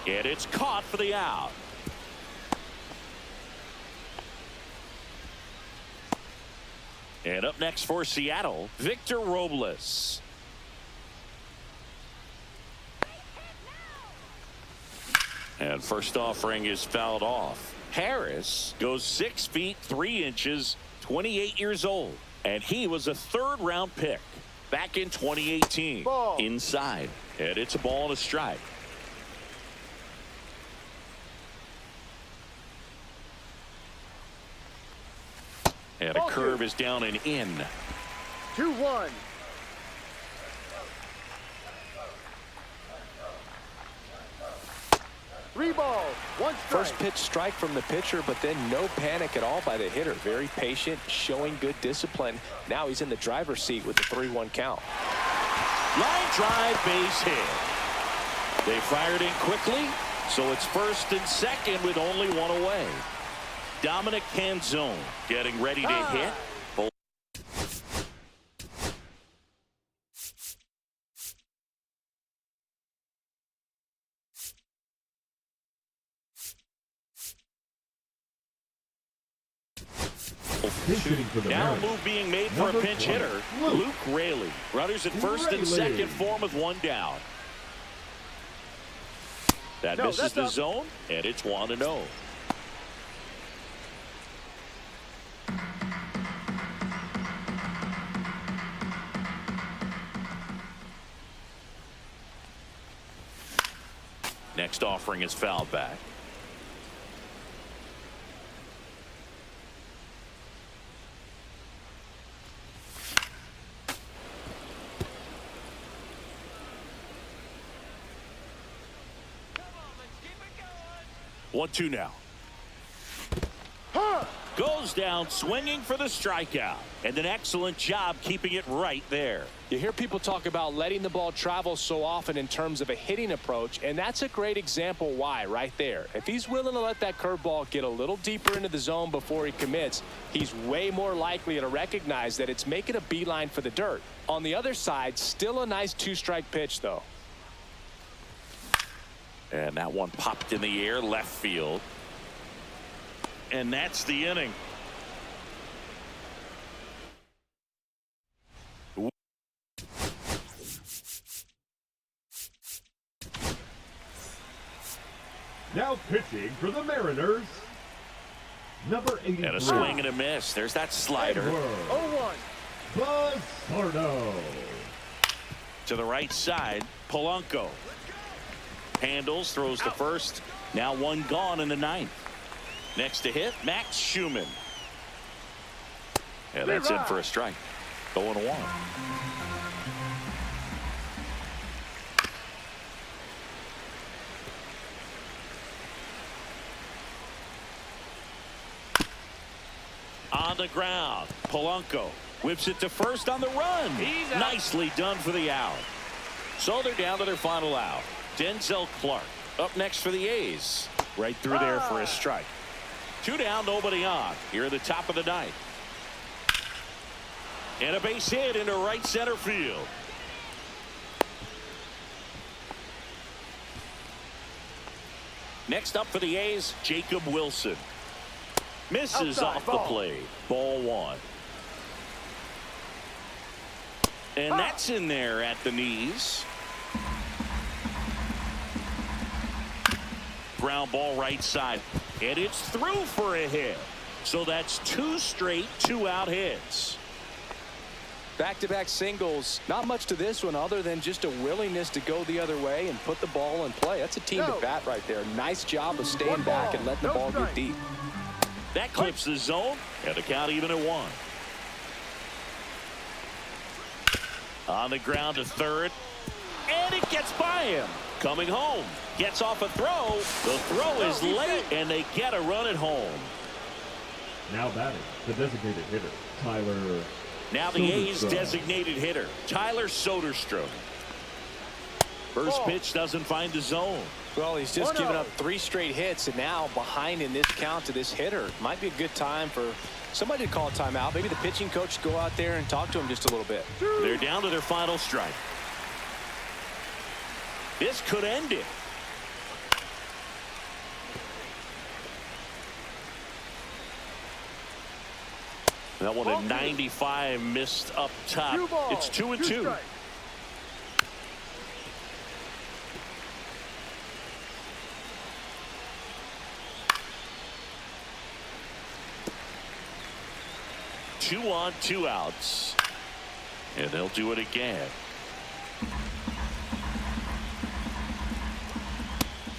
And it's caught for the out. And up next for Seattle, Victor Robles. And first offering is fouled off. Harris goes 6 feet 3 inches, 28 years old. And he was a third-round pick back in 2018. Ball. Inside. And it's a ball and a strike. And a curve is down and in. 2-1. Three balls, one strike. First pitch strike from the pitcher, but then no panic at all by the hitter. Very patient, showing good discipline. Now he's in the driver's seat with the 3-1 count. Line drive, base hit. They fired in quickly, so it's first and second with only one away. Dominic Canzone getting ready to hit. Hitting for the Now a Mariners. move being made for a Number pinch 20, hitter, Luke. Luke Raley. Runners at first and Raley. second for him with one down. That No, misses that's the up. zone, and it's 1-0. Next offering is fouled back. One, two now. Goes down swinging for the strikeout, and an excellent job keeping it right there. You hear people talk about letting the ball travel so often in terms of a hitting approach, and that's a great example why right there. If he's willing to let that curveball get a little deeper into the zone before he commits, he's way more likely to recognize that it's making a beeline for the dirt. On the other side, still a nice two-strike pitch, though. And that one popped in the air left field. And that's the inning. Now pitching for the Mariners, number 83. And a swing and a miss. There's that slider. 0-1. Buzzardo. To the right side, Polanco. Handles, throws to first. Now one gone in the ninth. Next to hit, Max Scheumann. And that's in for a strike. 0-1. On the ground, Polanco whips it to first on the run. Nicely done for the out. So they're down to their final out. Denzel Clarke up next for the A's. Right through there for a strike. Two down, nobody on. Here at the top of the ninth. And a base hit into right center field. Next up for the A's, Jacob Wilson. Misses Outside, off the ball. plate. Ball one. And that's in there at the knees. Ground ball right side. And it's through for a hit. So that's two straight two-out hits. Back-to-back singles. Not much to this one other than just a willingness to go the other way and put the ball in play. That's a team at bat right there. Nice job of staying back and letting the ball get deep. That clips the zone, and the count even at one. On the ground to third, and it gets by him. Coming home, gets off a throw. The throw is late, and they get a run at home. Now batting, the designated hitter, Tyler. Now the A's Soderstrom. designated hitter, Tyler Soderstrom. First pitch doesn't find the zone. Well, he's just given up 3 straight hits, and now behind in this count to this hitter. Might be a good time for somebody to call a timeout. Maybe the pitching coach go out there and talk to him just a little bit. They're down to their final strike. This could end it. That one at 95 missed up top. It's 2-2. 2 on, 2 outs. And they'll do it again.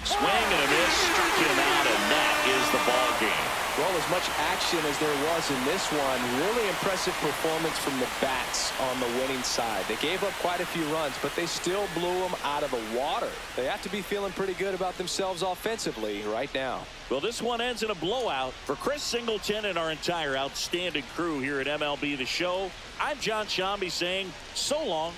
Swing and a miss, struck him out, and that is the ball game. Well, as much action as there was in this one, really impressive performance from the bats on the winning side. They gave up quite a few runs, but they still blew them out of the water. They have to be feeling pretty good about themselves offensively right now. Well, this one ends in a blowout. For Chris Singleton and our entire outstanding crew here at MLB The Show, I'm John Shambi saying so long.